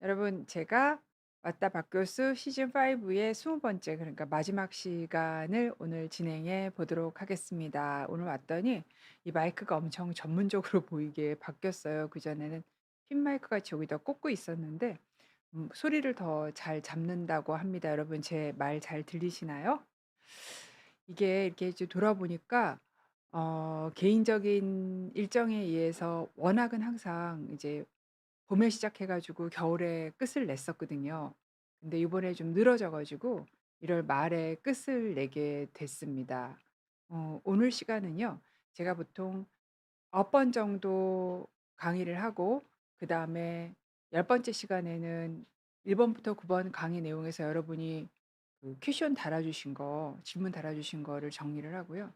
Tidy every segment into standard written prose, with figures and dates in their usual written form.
여러분, 제가 왔다 박교수 시즌 5의 20번째, 그러니까 마지막 시간을 오늘 진행해 보도록 하겠습니다. 오늘 왔더니 이 마이크가 엄청 전문적으로 보이게 바뀌었어요. 그전에는 핀 마이크 같이 여기다 꽂고 있었는데 소리를 더 잘 잡는다고 합니다. 여러분, 제 말 잘 들리시나요? 이게 이렇게 이제 돌아보니까 개인적인 일정에 의해서 워낙은 항상 이제 봄에 시작해 가지고 겨울에 끝을 냈었거든요. 근데 이번에 좀 늘어져 가지고 1월 말에 끝을 내게 됐습니다. 오늘 시간은요. 제가 보통 9번 정도 강의를 하고 그다음에 10 번째 시간에는 1 번부터 9번 강의 내용에서 여러분이 그 퀴션 달아 주신 거 질문 달아 주신 거를 정리를 하고요.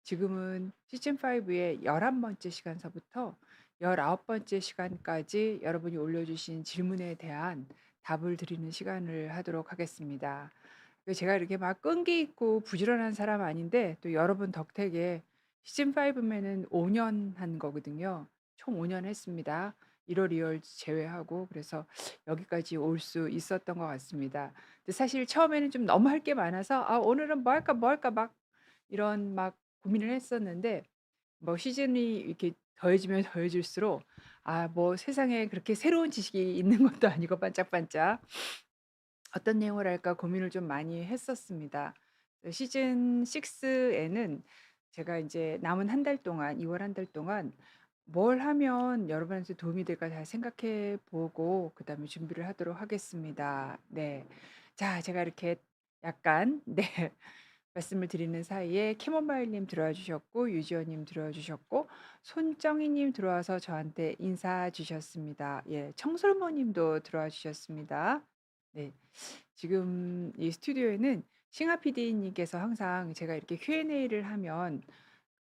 지금은 시즌 5의 11 번째 시간서부터 19 번째 시간까지 여러분이 올려주신 질문에 대한 답을 드리는 시간을 하도록 하겠습니다. 제가 이렇게 막 끈기 있고 부지런한 사람 아닌데 또 여러분 덕택에 시즌 5면은 5년 한 거거든요. 총 5년 했습니다. 1월, 2월 제외하고 그래서 여기까지 올 수 있었던 것 같습니다. 근데 사실 처음에는 좀 너무 할 게 많아서 '아 오늘은 뭐 할까, 뭐 할까.' 막 이런 막 고민을 했었는데 뭐 시즌이 이렇게 더해지면 더해질수록 뭐 세상에 그렇게 새로운 지식이 있는 것도 아니고 반짝반짝 어떤 내용을 할까 고민을 좀 많이 했었습니다. 시즌 6 에는 제가 인제 남은 한 달 동안 2월 한 달 동안 뭘 하면 여러분한테 도움이 될까 잘 생각해 보고 그다음에 준비를 하도록 하겠습니다. 네. 자, 제가 이렇게 약간 네 말씀을 드리는 사이에 캐모마일 님 들어와 주셨고 유지연 님 들어와 주셨고 손정희 님 들어와서 저한테 인사 주셨습니다. 예. 청솔모 님도 들어와 주셨습니다. 네. 지금 이 스튜디오에는 싱하 PD님께서 항상 제가 이렇게 Q&A를 하면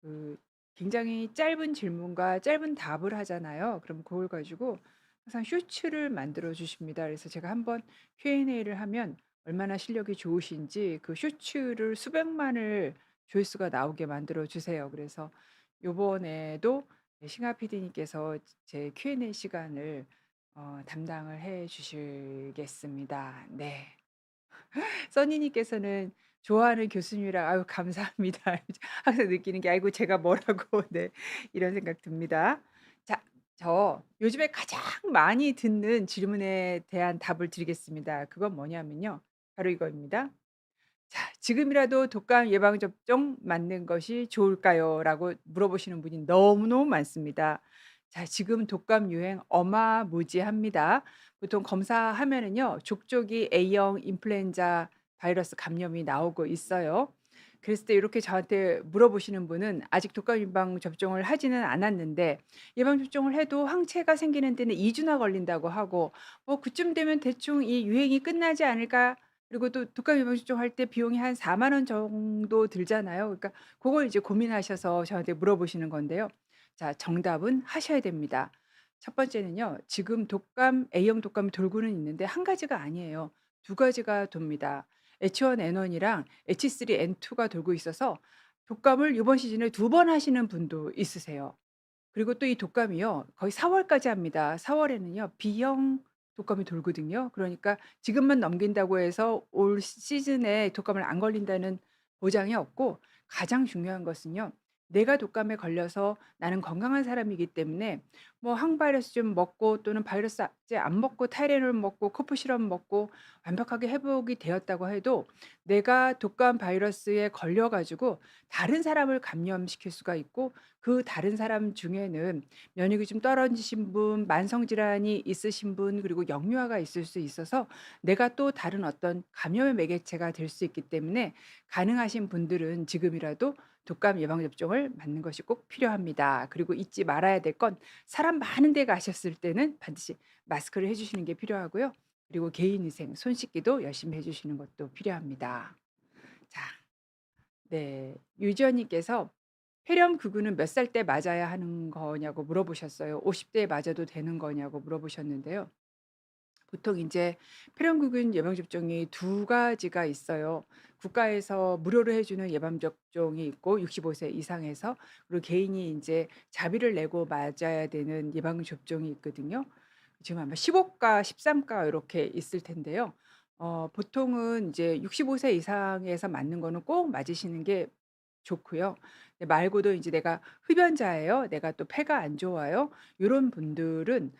그 굉장히 짧은 질문과 짧은 답을 하잖아요. 그럼 그걸 가지고 항상 쇼츠를 만들어 주십니다. 그래서 제가 한번 Q&A를 하면 얼마나 실력이 좋으신지 그 쇼츠를 수백만을 조회수가 나오게 만들어 주세요. 그래서 요번에도 싱하 PD님께서 제 Q&A 시간을 담당을 해 주시겠습니다. 네. 써니님께서는 좋아하는 교수님이라 아유 감사합니다. 항상 느끼는 게 '아이고 제가 뭐라고.' 네 이런 생각 듭니다. 자, 저 요즘에 가장 많이 듣는 질문에 대한 답을 드리겠습니다. 그건 뭐냐면요. 바로 이거입니다. 자, "지금이라도 독감 예방 접종 맞는 것이 좋을까요?"라고 물어보시는 분이 너무너무 많습니다. 자, 지금 독감 유행 어마무지합니다. 보통 검사하면은요. 족족이 A형 인플루엔자 바이러스 감염이 나오고 있어요. 그랬을 때 이렇게 저한테 물어보시는 분은 아직 독감 예방 접종을 하지는 않았는데 예방 접종을 해도 항체가 생기는 데는 2 주나 걸린다고 하고 뭐 "그쯤 되면 대충 이 유행이 끝나지 않을까?" 그리고 또 독감 예방 접종할 때 비용이 한 4만 원 정도 들잖아요. 그러니까 그걸 이제 고민하셔서 저한테 물어보시는 건데요. 자, 정답은 하셔야 됩니다. 첫 번째는요. 지금 독감 A형 독감이 돌고는 있는데 한 가지가 아니에요. 두 가지가 돕니다. H1N1이랑 H3N2가 돌고 있어서 독감을 이번 시즌에 2번 하시는 분도 있으세요. 그리고 또 이 독감이요. 거의 4 월까지 합니다. 4 월에는요. B형 독감이 돌거든요. 그러니까 지금만 넘긴다고 해서 올 시즌에 독감을 안 걸린다는 보장이 없고 가장 중요한 것은요. 내가 독감에 걸려서 나는 건강한 사람이기 때문에 뭐 항바이러스 좀 먹고 또는 바이러스제 안 먹고 타이레놀 먹고 코프 시럽 먹고 완벽하게 회복이 되었다고 해도 내가 독감 바이러스에 걸려 가지고 다른 사람을 감염시킬 수가 있고 그 다른 사람 중에는 면역이 좀 떨어지신 분, 만성 질환이 있으신 분, 그리고 영유아가 있을 수 있어서 내가 또 다른 어떤 감염의 매개체가 될 수 있기 때문에 가능하신 분들은 지금이라도 독감 예방 접종을 맞는 것이 꼭 필요합니다. 그리고 잊지 말아야 될 건 사람 많은 데 가셨을 때는 반드시 마스크를 해 주시는 게 필요하고요. 그리고 개인 위생, 손 씻기도 열심히 해 주시는 것도 필요합니다. 자, 네. 유지연 님께서 "폐렴 구구는 몇 살 때 맞아야 하는 거냐."고 물어보셨어요. 50 대에 맞아도 되는 거냐고 물어보셨는데요. 보통 인제 폐렴구균 예방 접종이 두 가지가 있어요. 국가에서 무료로 해 주는 예방 접종이 있고 65세 이상에서, 그리고 개인이 인제 자비를 내고 맞아야 되는 예방 접종이 있거든요. 지금 아마 15가 13가 요렇게 있을 텐데요. 보통은 이제 65세 이상에서 맞는 거는 꼭 맞으시는 게 좋고요. 네, 말고도 이제 '내가 흡연자예요. 내가 또 폐가 안 좋아요.' 요런 분들은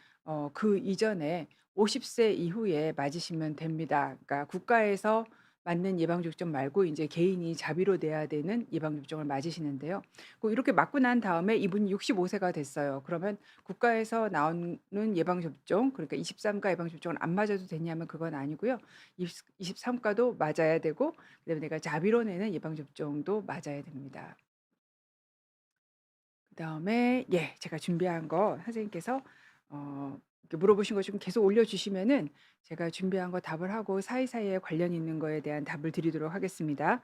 그 이전에 50세 이후에 맞으시면 됩니다. 그러니까 국가에서 맞는 예방접종 말고 인제 개인이 자비로 내야 되는 예방접종을 맞으시는데요. 이렇게 맞고 난 다음에 이분이 65 세가 됐어요. 그러면 국가에서 나오는 예방접종, 그러니까 23가 예방접종을 안 맞아도 되냐면 그건 아니고요. 23가도 맞아야 되고, 그다음에 내가 자비로 내는 예방접종도 맞아야 됩니다. 그다음에 예, 제가 준비한 거 선생님께서 이렇게 물어보신 거 좀 계속 올려주시면은 제가 준비한 거 답을 하고 사이사이에 관련 있는 거에 대한 답을 드리도록 하겠습니다.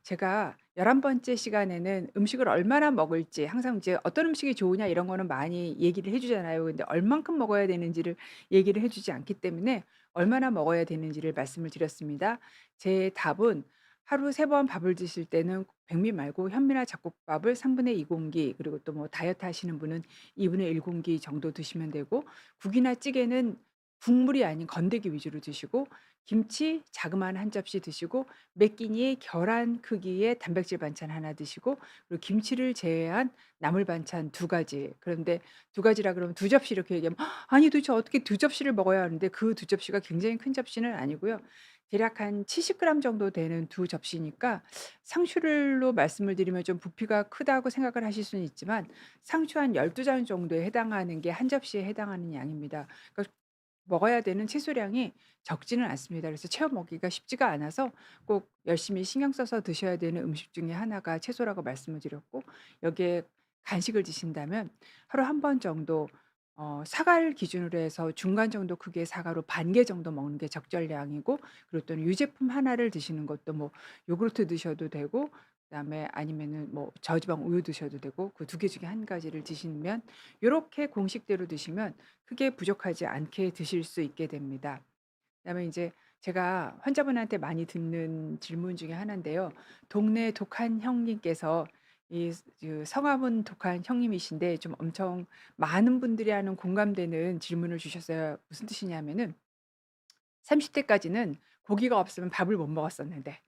제가 11번째 시간에는 음식을 얼마나 먹을지, 항상 이제 어떤 음식이 좋으냐 이런 거는 많이 얘기를 해 주잖아요. 근데 얼만큼 먹어야 되는지를 얘기를 해 주지 않기 때문에 얼마나 먹어야 되는지를 말씀을 드렸습니다. 제 답은 하루 3번 밥을 드실 때는 백미 말고 현미나 잡곡밥을 2 공기, 그리고 또 뭐 다이어트 하시는 분은 1 공기 정도 드시면 되고, 국이나 찌개는 국물이 아닌 건더기 위주로 드시고, 김치 자그마한 한 접시 드시고, 몇 끼니에 계란 크기의 단백질 반찬 하나 드시고, 그리고 김치를 제외한 나물 반찬 2가지. 그런데 2가지라 그러면 2접시 이렇게 얘기하면 "아니 도대체 어떻게 2접시를 먹어야 하는데." 그 2접시가 굉장히 큰 접시는 아니고요. 대략 한 70 그램 정도 되는 2접시니까, 상추를로 말씀을 드리면 좀 부피가 크다고 생각을 하실 수는 있지만 상추 한 12장 정도에 해당하는 게 한 접시에 해당하는 양입니다. 그러니까 먹어야 되는 채소량이 적지는 않습니다. 그래서 채워 먹기가 쉽지가 않아서 꼭 열심히 신경 써서 드셔야 되는 음식 중에 하나가 채소라고 말씀을 드렸고, 여기에 간식을 드신다면 하루 한 번 정도 사과를 기준으로 해서 중간 정도 크기의 사과로 반 개 정도 먹는 게 적절량이고, 그리고 또는 유제품 하나를 드시는 것도 뭐 요구르트 드셔도 되고, 그다음에 아니면은 뭐 저지방 우유 드셔도 되고, 그 2개 중에 한 가지를 드시면, 요렇게 공식대로 드시면 크게 부족하지 않게 드실 수 있게 됩니다. 그다음에 인제 제가 환자분한테 많이 듣는 질문 중에 하나인데요. 동네 독한 형님께서 성함은 독한 형님이신데 좀 엄청 많은 분들이 하는 공감되는 질문을 주셨어요. 무슨 뜻이냐면은 30 대까지는 고기가 없으면 밥을 못 먹었었는데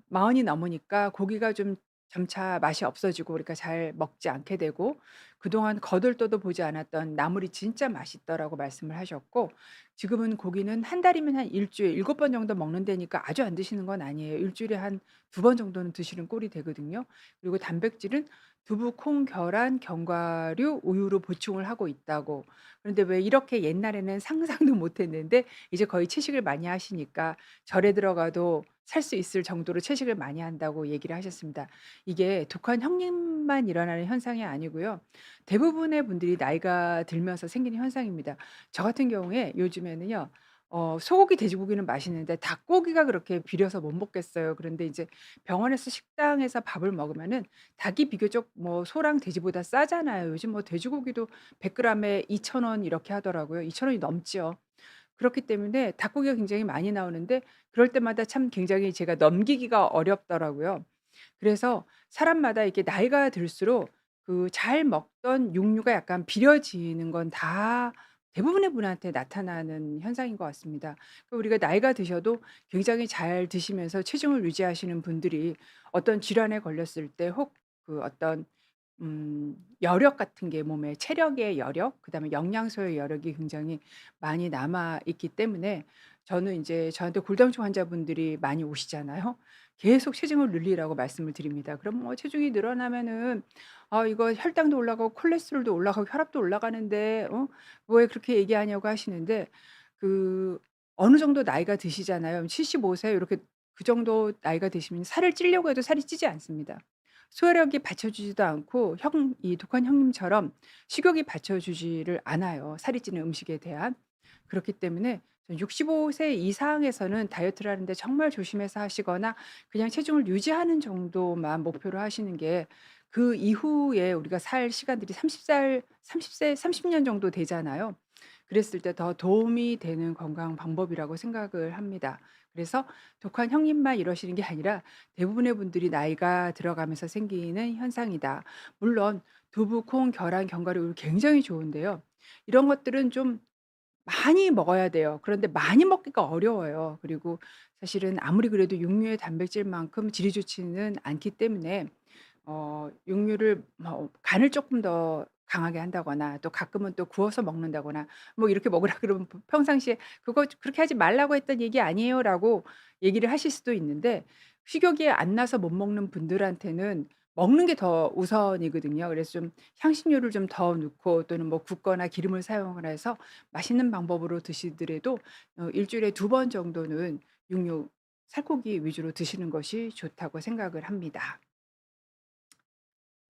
마흔이 넘으니까 고기가 좀 점차 맛이 없어지고, 그러니까 잘 먹지 않게 되고, 그동안 거들떠도 보지 않았던 나물이 진짜 맛있더라고 말씀을 하셨고, 지금은 고기는 한 달이면 한 일 주일 7번 정도 먹는다니까 아주 안 드시는 건 아니에요. 일 주일에 한 2번 정도는 드시는 꼴이 되거든요. 그리고 단백질은 두부, 콩, 계란, 견과류, 우유로 보충을 하고 있다고. 그런데 왜 이렇게 옛날에는 상상도 못 했는데 이제 거의 채식을 많이 하시니까 절에 들어가도 살 수 있을 정도로 채식을 많이 한다고 얘기를 하셨습니다. 이게 독한 형님만 일어나는 현상이 아니고요. 대부분의 분들이 나이가 들면서 생기는 현상입니다. 저 같은 경우에 요즘에는요. 소고기, 돼지고기는 맛있는데 닭고기가 그렇게 비려서 못 먹겠어요. 그런데 이제 병원에서 식당에서 밥을 먹으면은 닭이 비교적 뭐 소랑 돼지보다 싸잖아요. 요즘 뭐 돼지고기도 100 그램에 2,000원 이렇게 하더라고요. 2,000 원이 넘지요. 그렇기 때문에 닭고기가 굉장히 많이 나오는데 그럴 때마다 참 굉장히 제가 넘기기가 어렵더라고요. 그래서 사람마다 이렇게 나이가 들수록 그 잘 먹던 육류가 약간 비려지는 건 다 대부분의 분한테 나타나는 현상인 것 같습니다. 우리가 나이가 드셔도 굉장히 잘 드시면서 체중을 유지하시는 분들이 어떤 질환에 걸렸을 때, 혹 그 어떤 여력 같은 게, 몸에 체력의 여력, 그다음에 영양소의 여력이 굉장히 많이 남아 있기 때문에, 저는 인제 저한테 골다공증 환자분들이 많이 오시잖아요. 계속 체중을 늘리라고 말씀을 드립니다. 그럼 뭐 체중이 늘어나면은 이거 혈당도 올라가고 콜레스테롤도 올라가고 혈압도 올라가는데 왜 그렇게 얘기하냐고 하시는데, 그 어느 정도 나이가 드시잖아요. 75세 요렇게, 그 정도 나이가 되시면 살을 찌려고 해도 살이 찌지 않습니다. 소화력이 받쳐주지도 않고 이 독한 형님처럼 식욕이 받쳐주지를 않아요, 살이 찌는 음식에 대한. 그렇기 때문에 65세 이상에서는 다이어트를 하는데 정말 조심해서 하시거나 그냥 체중을 유지하는 정도만 목표로 하시는 게, 그 이후에 우리가 살 시간들이 30세 30년 정도 되잖아요. 그랬을 때 더 도움이 되는 건강 방법이라고 생각을 합니다. 그래서 독한 형님만 이러시는 게 아니라 대부분의 분들이 나이가 들어가면서 생기는 현상이다. 물론 두부, 콩, 계란, 견과류 굉장히 좋은데요. 이런 것들은 좀 많이 먹어야 돼요. 그런데 많이 먹기가 어려워요. 그리고 사실은 아무리 그래도 육류의 단백질만큼 질이 좋지는 않기 때문에 육류를 뭐 간을 쪼끔 더 강하게 한다거나 또 가끔은 또 구워서 먹는다거나 뭐 이렇게 먹으라 그러면 평상시에 "그거 그렇게 하지 말라고 했던 얘기 아니에요."라고 얘기를 하실 수도 있는데 식욕이 안 나서 못 먹는 분들한테는 먹는 게 더 우선이거든요. 그래서 좀 향신료를 좀 더 넣고 또는 뭐 굽거나 기름을 사용을 해서 맛있는 방법으로 드시더라도 주일에 2번 정도는 육류 살코기 위주로 드시는 것이 좋다고 생각을 합니다.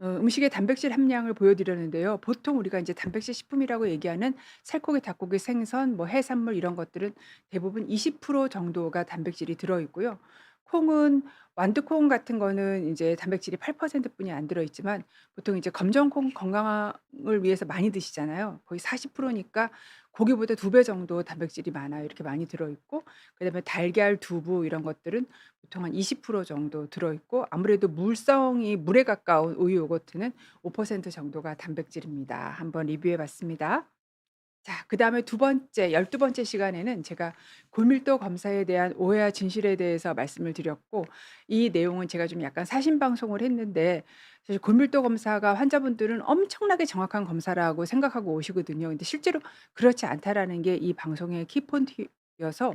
음식의 단백질 함량을 보여 드렸는데요. 보통 우리가 인제 단백질 식품이라고 얘기하는 살코기, 닭고기, 생선, 뭐 해산물 이런 것들은 대부분 20% 정도가 단백질이 들어 있고요. 콩은 완두콩 같은 거는 인제 단백질이 8% 뿐이 안 들어 있지만 보통 이제 검정콩 건강을 위해서 많이 드시잖아요. 거의 40% 니까 고기보다 2배 정도 단백질이 많아요. 이렇게 많이 들어 있고 그다음에 달걀, 두부 이런 것들은 보통 한 20% 정도 들어 있고 아무래도 물성이 물에 가까운 우유 요거트는 5% 정도가 단백질입니다. 한번 리뷰해 봤습니다. 자 그다음에 두 번째 12번째 시간에는 제가 골밀도 검사에 대한 오해와 진실에 대해서 말씀을 드렸고 이 내용은 제가 좀 약간 사심 방송을 했는데 사실 골밀도 검사가 환자분들은 엄청나게 정확한 검사라고 생각하고 오시거든요. 근데 실제로 그렇지 않다라는 게 이 방송의 키포인트여서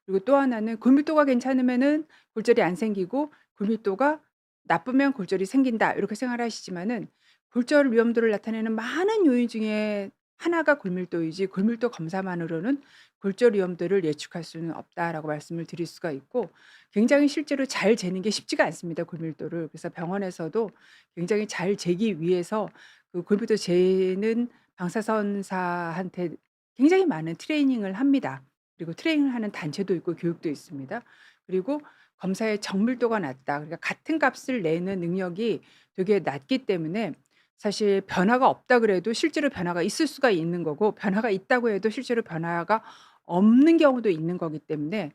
그리고 또 하나는 골밀도가 괜찮으면은 골절이 안 생기고 골밀도가 나쁘면 골절이 생긴다 이렇게 생각을 하시지만은 골절 위험도를 나타내는 많은 요인 중에 하나가 골밀도이지 골밀도 검사만으로는 골절 위험도를 예측할 수는 없다라고 말씀을 드릴 수가 있고 굉장히 실제로 잘 재는 게 쉽지가 않습니다, 골밀도를. 그래서 병원에서도 굉장히 잘 재기 위해서 그 골밀도 재는 방사선사한테 굉장히 많은 트레이닝을 합니다. 그리고 트레이닝을 하는 단체도 있고 교육도 있습니다. 그리고 검사의 정밀도가 낮다. 그러니까 같은 값을 내는 능력이 되게 낮기 때문에 사실 변화가 없다 그래도 실제로 변화가 있을 수가 있는 거고 변화가 있다고 해도 실제로 변화가 없는 경우도 있는 거기 때문에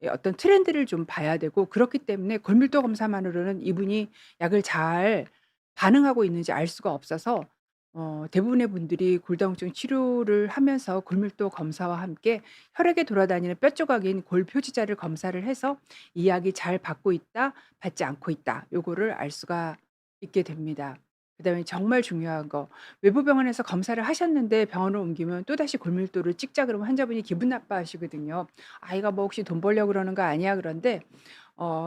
어떤 트렌드를 좀 봐야 되고 그렇기 때문에 골밀도 검사만으로는 이분이 약을 잘 반응하고 있는지 알 수가 없어서 대부분의 분들이 골다공증 치료를 하면서 골밀도 검사와 함께 혈액에 돌아다니는 뼈 조각인 골 표지자를 검사를 해서 이 약이 잘 받고 있다, 받지 않고 있다 요거를 알 수가 있게 됩니다. 그다음에 정말 중요한 거 외부 병원에서 검사를 하셨는데 병원을 옮기면 또다시 골밀도를 찍자 그러면 환자분이 기분 나빠하시거든요. "아이가 뭐 혹시 돈 벌려고 그러는 거 아니야?" 그런데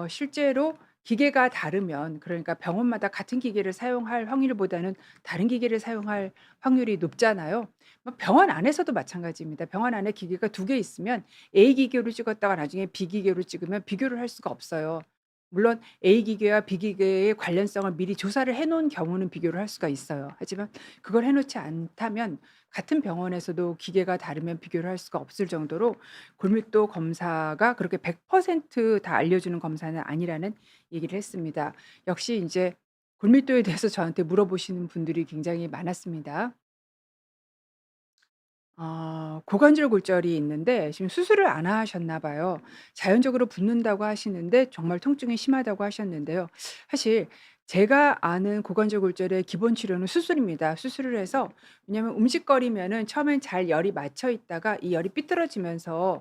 실제로 기계가 다르면 그러니까 병원마다 같은 기계를 사용할 확률보다는 다른 기계를 사용할 확률이 높잖아요. 뭐 병원 안에서도 마찬가지입니다. 병원 안에 기계가 2개 있으면 A 기계로 찍었다가 나중에 B 기계로 찍으면 비교를 할 수가 없어요. 물론 A 기계와 B 기계의 관련성을 미리 조사를 해 놓은 경우는 비교를 할 수가 있어요. 하지만 그걸 해 놓지 않다면 같은 병원에서도 기계가 다르면 비교를 할 수가 없을 정도로 골밀도 검사가 그렇게 100%다 알려주는 검사는 아니라는 얘기를 했습니다. 역시 인제 골밀도에 대해서 저한테 물어보시는 분들이 굉장히 많았습니다. 고관절 골절이 있는데 지금 수술을 안 하셨나 봐요. 자연적으로 붓는다고 하시는데 정말 통증이 심하다고 하셨는데요. 사실 제가 아는 고관절 골절의 기본 치료는 수술입니다. 수술을 해서 왜냐하면 움직거리면은 처음엔 잘 열이 맞춰 있다가 이 열이 삐뚤어지면서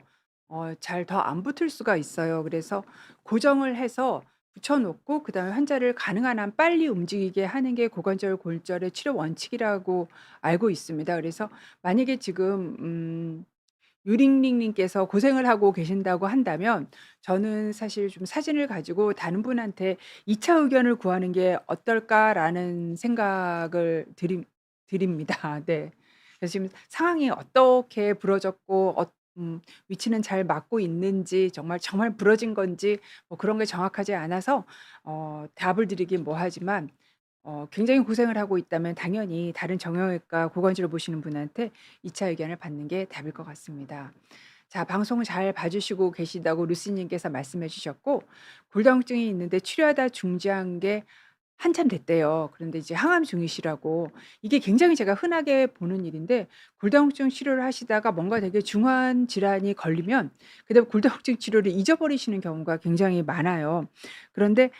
잘 더 안 붙을 수가 있어요. 그래서 고정을 해서 붙여 놓고 그다음에 환자를 가능한 한 빨리 움직이게 하는 게 고관절 골절의 치료 원칙이라고 알고 있습니다. 그래서 만약에 지금 유링링 님께서 고생을 하고 계신다고 한다면 저는 사실 좀 사진을 가지고 다른 분한테 "2차 의견을 구하는 게 어떨까?"라는 생각을 드립니다. 네. 그래서 지금 상황이 어떻게 부러졌고 위치는 잘 맞고 있는지 정말 부러진 건지 뭐 그런 게 정확하지 않아서 답을 드리긴 뭐하지만 굉장히 고생을 하고 있다면 당연히 다른 정형외과 고관절을 보시는 분한테 2차 의견을 받는 게 답일 것 같습니다. 자 방송을 잘 봐 주시고 계시다고 루시 님께서 말씀해 주셨고 골다공증이 있는데 치료하다 중지한 게 한참 됐대요. 그런데 이제 항암 중이시라고 이게 굉장히 제가 흔하게 보는 일인데 골다공증 치료를 하시다가 뭔가 되게 중한 질환이 걸리면 그다음에 골다공증 치료를 잊어버리시는 경우가 굉장히 많아요. 그런데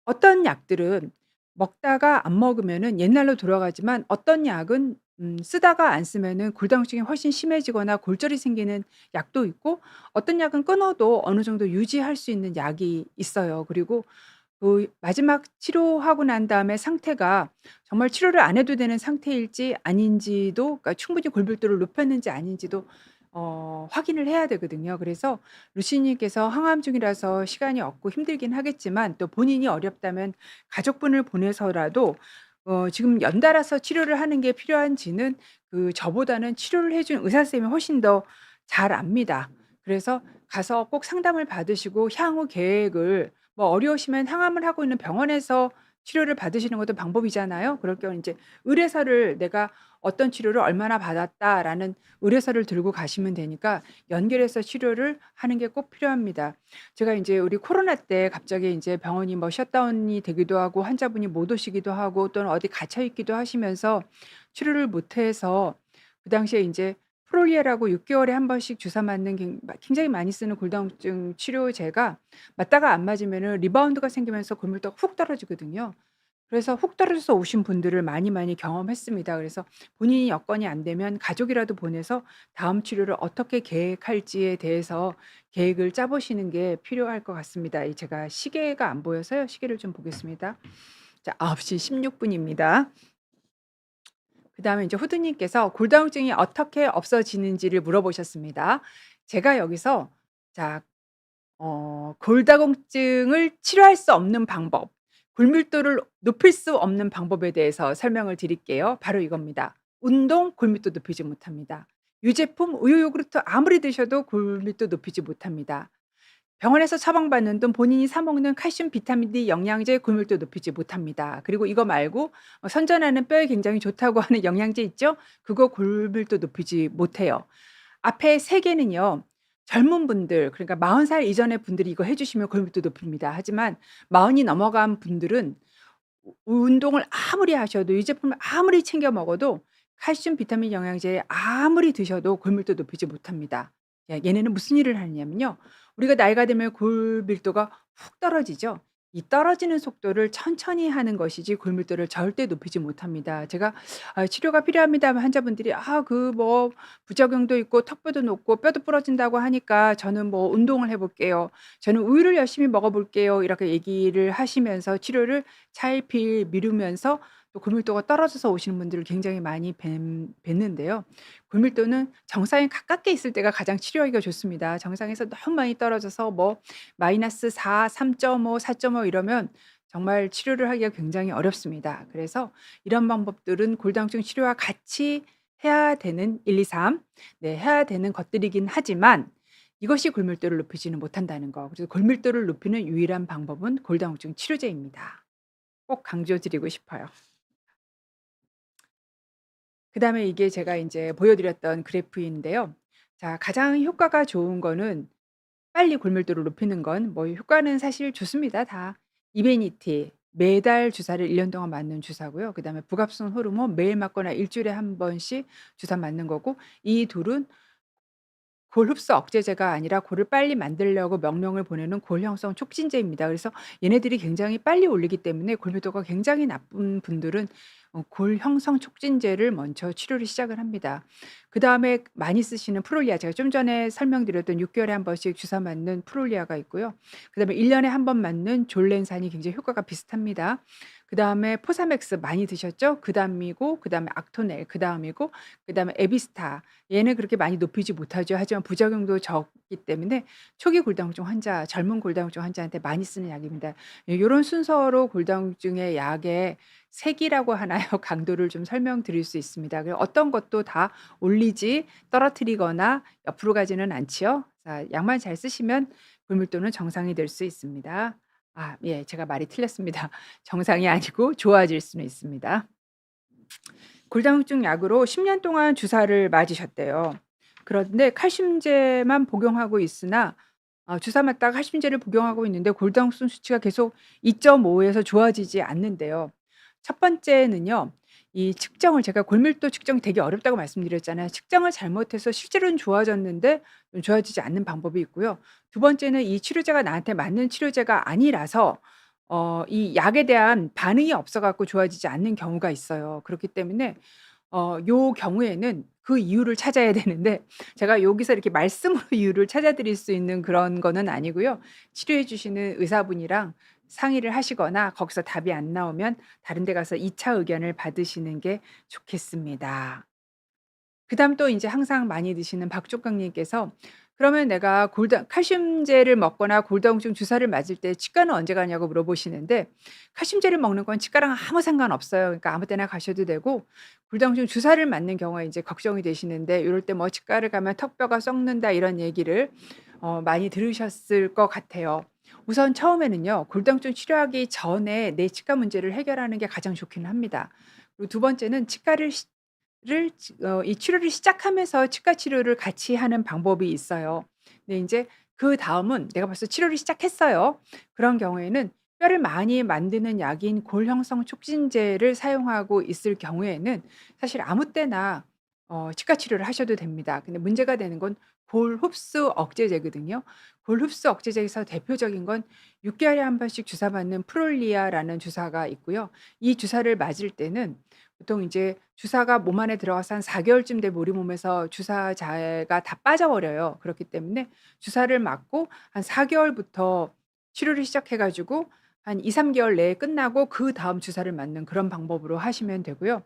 어떤 약들은 먹다가 안 먹으면은 옛날로 돌아가지만 어떤 약은 쓰다가 안 쓰면은 골다공증이 훨씬 심해지거나 골절이 생기는 약도 있고, 어떤 약은 끊어도 어느 정도 유지할 수 있는 약이 있어요. 그리고 그 마지막 치료하고 난 다음에 상태가 정말 치료를 안 해도 되는 상태일지 아닌지도, 그러니까 충분히 골밀도를 높였는지 아닌지도 확인을 해야 되거든요. 그래서 루시 님께서 항암 중이라서 시간이 없고 힘들긴 하겠지만, 또 본인이 어렵다면 가족분을 보내서라도 지금 연달아서 치료를 하는 게 필요한지는 저보다는 치료를 해준 의사 선생님이 훨씬 더 잘 압니다. 그래서 가서 꼭 상담을 받으시고 향후 계획을, 뭐 어려우시면 항암을 하고 있는 병원에서 치료를 받으시는 것도 방법이잖아요. 그럴 경우 이제 의뢰서를, 내가 어떤 치료를 얼마나 받았다라는 의뢰서를 들고 가시면 되니까 연결해서 치료를 하는 게 꼭 필요합니다. 제가 인제 우리 코로나 때 갑자기 인제 병원이 뭐 셧다운이 되기도 하고 환자분이 못 오시기도 하고 또는 어디 갇혀 있기도 하시면서 치료를 못 해서, 그 당시에 인제 프롤리아라고 6 개월에 한 번씩 주사 맞는 굉장히 많이 쓰는 골다공증 치료제가 맞다가 안 맞으면은 리바운드가 생기면서 골밀도가 훅 떨어지거든요. 그래서 훅 떨어져서 오신 분들을 많이 많이 경험했습니다. 그래서 본인이 여건이 안 되면 가족이라도 보내서 다음 치료를 어떻게 계획할지에 대해서 계획을 짜 보시는 게 필요할 것 같습니다. 이 제가 시계가 안 보여서요. 시계를 좀 보겠습니다. 자, 9시 16 분입니다. 그다음에 이제 후드 님께서 골다공증이 어떻게 없어지는지를 물어보셨습니다. 제가 여기서, 자, 골다공증을 치료할 수 없는 방법, 골밀도를 높일 수 없는 방법에 대해서 설명을 드릴게요. 바로 이겁니다. 운동, 골밀도 높이지 못합니다. 유제품, 우유, 요구르트 아무리 드셔도 골밀도 높이지 못합니다. 병원에서 처방받는 돈, 본인이 사 먹는 칼슘, 비타민 D 영양제, 골밀도 높이지 못합니다. 그리고 이거 말고 선전하는 뼈에 굉장히 좋다고 하는 영양제 있죠? 그거 골밀도 높이지 못해요. 앞에 세 개는요. 젊은 분들, 그러니까 40살 이전의 분들이 이거 해 주시면 골밀도 높입니다. 하지만 40이 넘어간 분들은 운동을 아무리 하셔도, 이 제품을 아무리 챙겨 먹어도, 칼슘, 비타민 영양제 아무리 드셔도 골밀도 높이지 못합니다. 얘네는 무슨 일을 하느냐면요. 우리가 나이가 들면 골밀도가 훅 떨어지죠. 이 떨어지는 속도를 천천히 하는 것이지 골밀도를 절대 높이지 못합니다. 제가 치료가 필요합니다 하면 환자분들이 뭐 부작용도 있고 턱뼈도 높고 뼈도 부러진다고 하니까 저는 뭐 운동을 해 볼게요. 저는 우유를 열심히 먹어 볼게요. 이렇게 얘기를 하시면서 치료를 차일피일 미루면서 또 골밀도가 떨어져서 오시는 분들을 굉장히 많이 뵀는데요. 골밀도는 정상에 가깝게 있을 때가 가장 치료하기가 좋습니다. 정상에서 너무 많이 떨어져서 뭐 -4, 3.5, 4.5 이러면 정말 치료를 하기가 굉장히 어렵습니다. 그래서 이런 방법들은 골다공증 치료와 같이 해야 되는 1, 2, 3, 네, 해야 되는 것들이긴 하지만 이것이 골밀도를 높이지는 못한다는 거. 그래서 골밀도를 높이는 유일한 방법은 골다공증 치료제입니다. 꼭 강조 드리고 싶어요. 그다음에 이게 제가 인제 보여 드렸던 그래프인데요. 자, 가장 효과가 좋은 거는, 빨리 골밀도를 높이는 건 뭐 효과는 사실 좋습니다 다. 이베니티 매달 주사를 1년 동안 맞는 주사고요. 그다음에 부갑성 호르몬 매일 맞거나 일 주일에 한 번씩 주사 맞는 거고, 이 둘은 골 흡수 억제제가 아니라 골을 빨리 만들려고 명령을 보내는 골 형성 촉진제입니다. 그래서 얘네들이 굉장히 빨리 올리기 때문에 골밀도가 굉장히 나쁜 분들은 골 형성 촉진제를 먼저 치료를 시작을 합니다. 그다음에 많이 쓰시는 프롤리아, 제가 좀 전에 설명드렸던 6 개월에 한 번씩 주사 맞는 프롤리아가 있고요. 그다음에 1 년에 한 번 맞는 졸렌산이 굉장히 효과가 비슷합니다. 그다음에 포사맥스 많이 드셨죠? 그다음이고, 그다음에 악토넬 그다음이고, 그다음에 에비스타. 얘는 그렇게 많이 높이지 못하죠. 하지만 부작용도 적기 때문에 초기 골다공증 환자, 젊은 골다공증 환자한테 많이 쓰는 약입니다. 요런 순서로 골다공증의 약의 색이라고 하나요? 강도를 좀 설명드릴 수 있습니다. 어떤 것도 다 올리지 떨어뜨리거나 옆으로 가지는 않지요. 자, 약만 잘 쓰시면 골밀도는 정상이 될 수 있습니다. 예, 제가 말이 틀렸습니다. 정상이 아니고 좋아질 수는 있습니다. 골다공증 약으로 10년 동안 주사를 맞으셨대요. 그런데 칼슘제만 복용하고 있으나, 주사 맞다가 칼슘제를 복용하고 있는데 골다공증 수치가 계속 2.5 에서 좋아지지 않는데요. 첫 번째는요. 이 측정을, 제가 골밀도 측정이 되게 어렵다고 말씀드렸잖아요. 측정을 잘못해서 실제로는 좋아졌는데 좀 좋아지지 않는 방법이 있고요. 두 번째는 이 치료제가 나한테 맞는 치료제가 아니라서 이 약에 대한 반응이 없어 갖고 좋아지지 않는 경우가 있어요. 그렇기 때문에 요 경우에는 그 이유를 찾아야 되는데 제가 여기서 이렇게 말씀으로 이유를 찾아 드릴 수 있는 그런 거는 아니고요. 치료해 주시는 의사분이랑 상의를 하시거나 거기서 답이 안 나오면 다른 데 가서 2차 의견을 받으시는 게 좋겠습니다. 그다음 또 인제 항상 많이 드시는 박종강 님께서 "그러면 내가 골다 칼슘제를 먹거나 골다공증 주사를 맞을 때 치과는 언제 가냐."고 물어보시는데 칼슘제를 먹는 건 치과랑 아무 상관없어요. 그러니까 아무 때나 가셔도 되고 골다공증 주사를 맞는 경우에 이제 걱정이 되시는데 요럴 때 뭐 "치과를 가면 턱뼈가 썩는다." 이런 얘기를 많이 들으셨을 것 같아요. 우선 처음에는요. 골다공증 치료하기 전에 내 치과 문제를 해결하는 게 가장 좋기는 합니다. 그리고 두 번째는 치과를 이 치료를 시작하면서 치과 치료를 같이 하는 방법이 있어요. 근데 인제 그다음은 내가 벌써 치료를 시작했어요. 그런 경우에는 뼈를 많이 만드는 약인 골형성 촉진제를 사용하고 있을 경우에는 사실 아무 때나 치과 치료를 하셔도 됩니다. 근데 문제가 되는 건 골 흡수 억제제거든요. 골 흡수 억제제에서 대표적인 건 6 개월에 한 번씩 주사 맞는 프롤리아라는 주사가 있고요. 이 주사를 맞을 때는 보통 이제 주사가 몸 안에 들어가서 한 4 개월쯤 되면 우리 몸에서 주사자가 다 빠져버려요. 그렇기 때문에 주사를 맞고 한 4 개월부터 치료를 시작해 가지고 한 2-3 개월 내에 끝나고 그다음 주사를 맞는 그런 방법으로 하시면 되고요.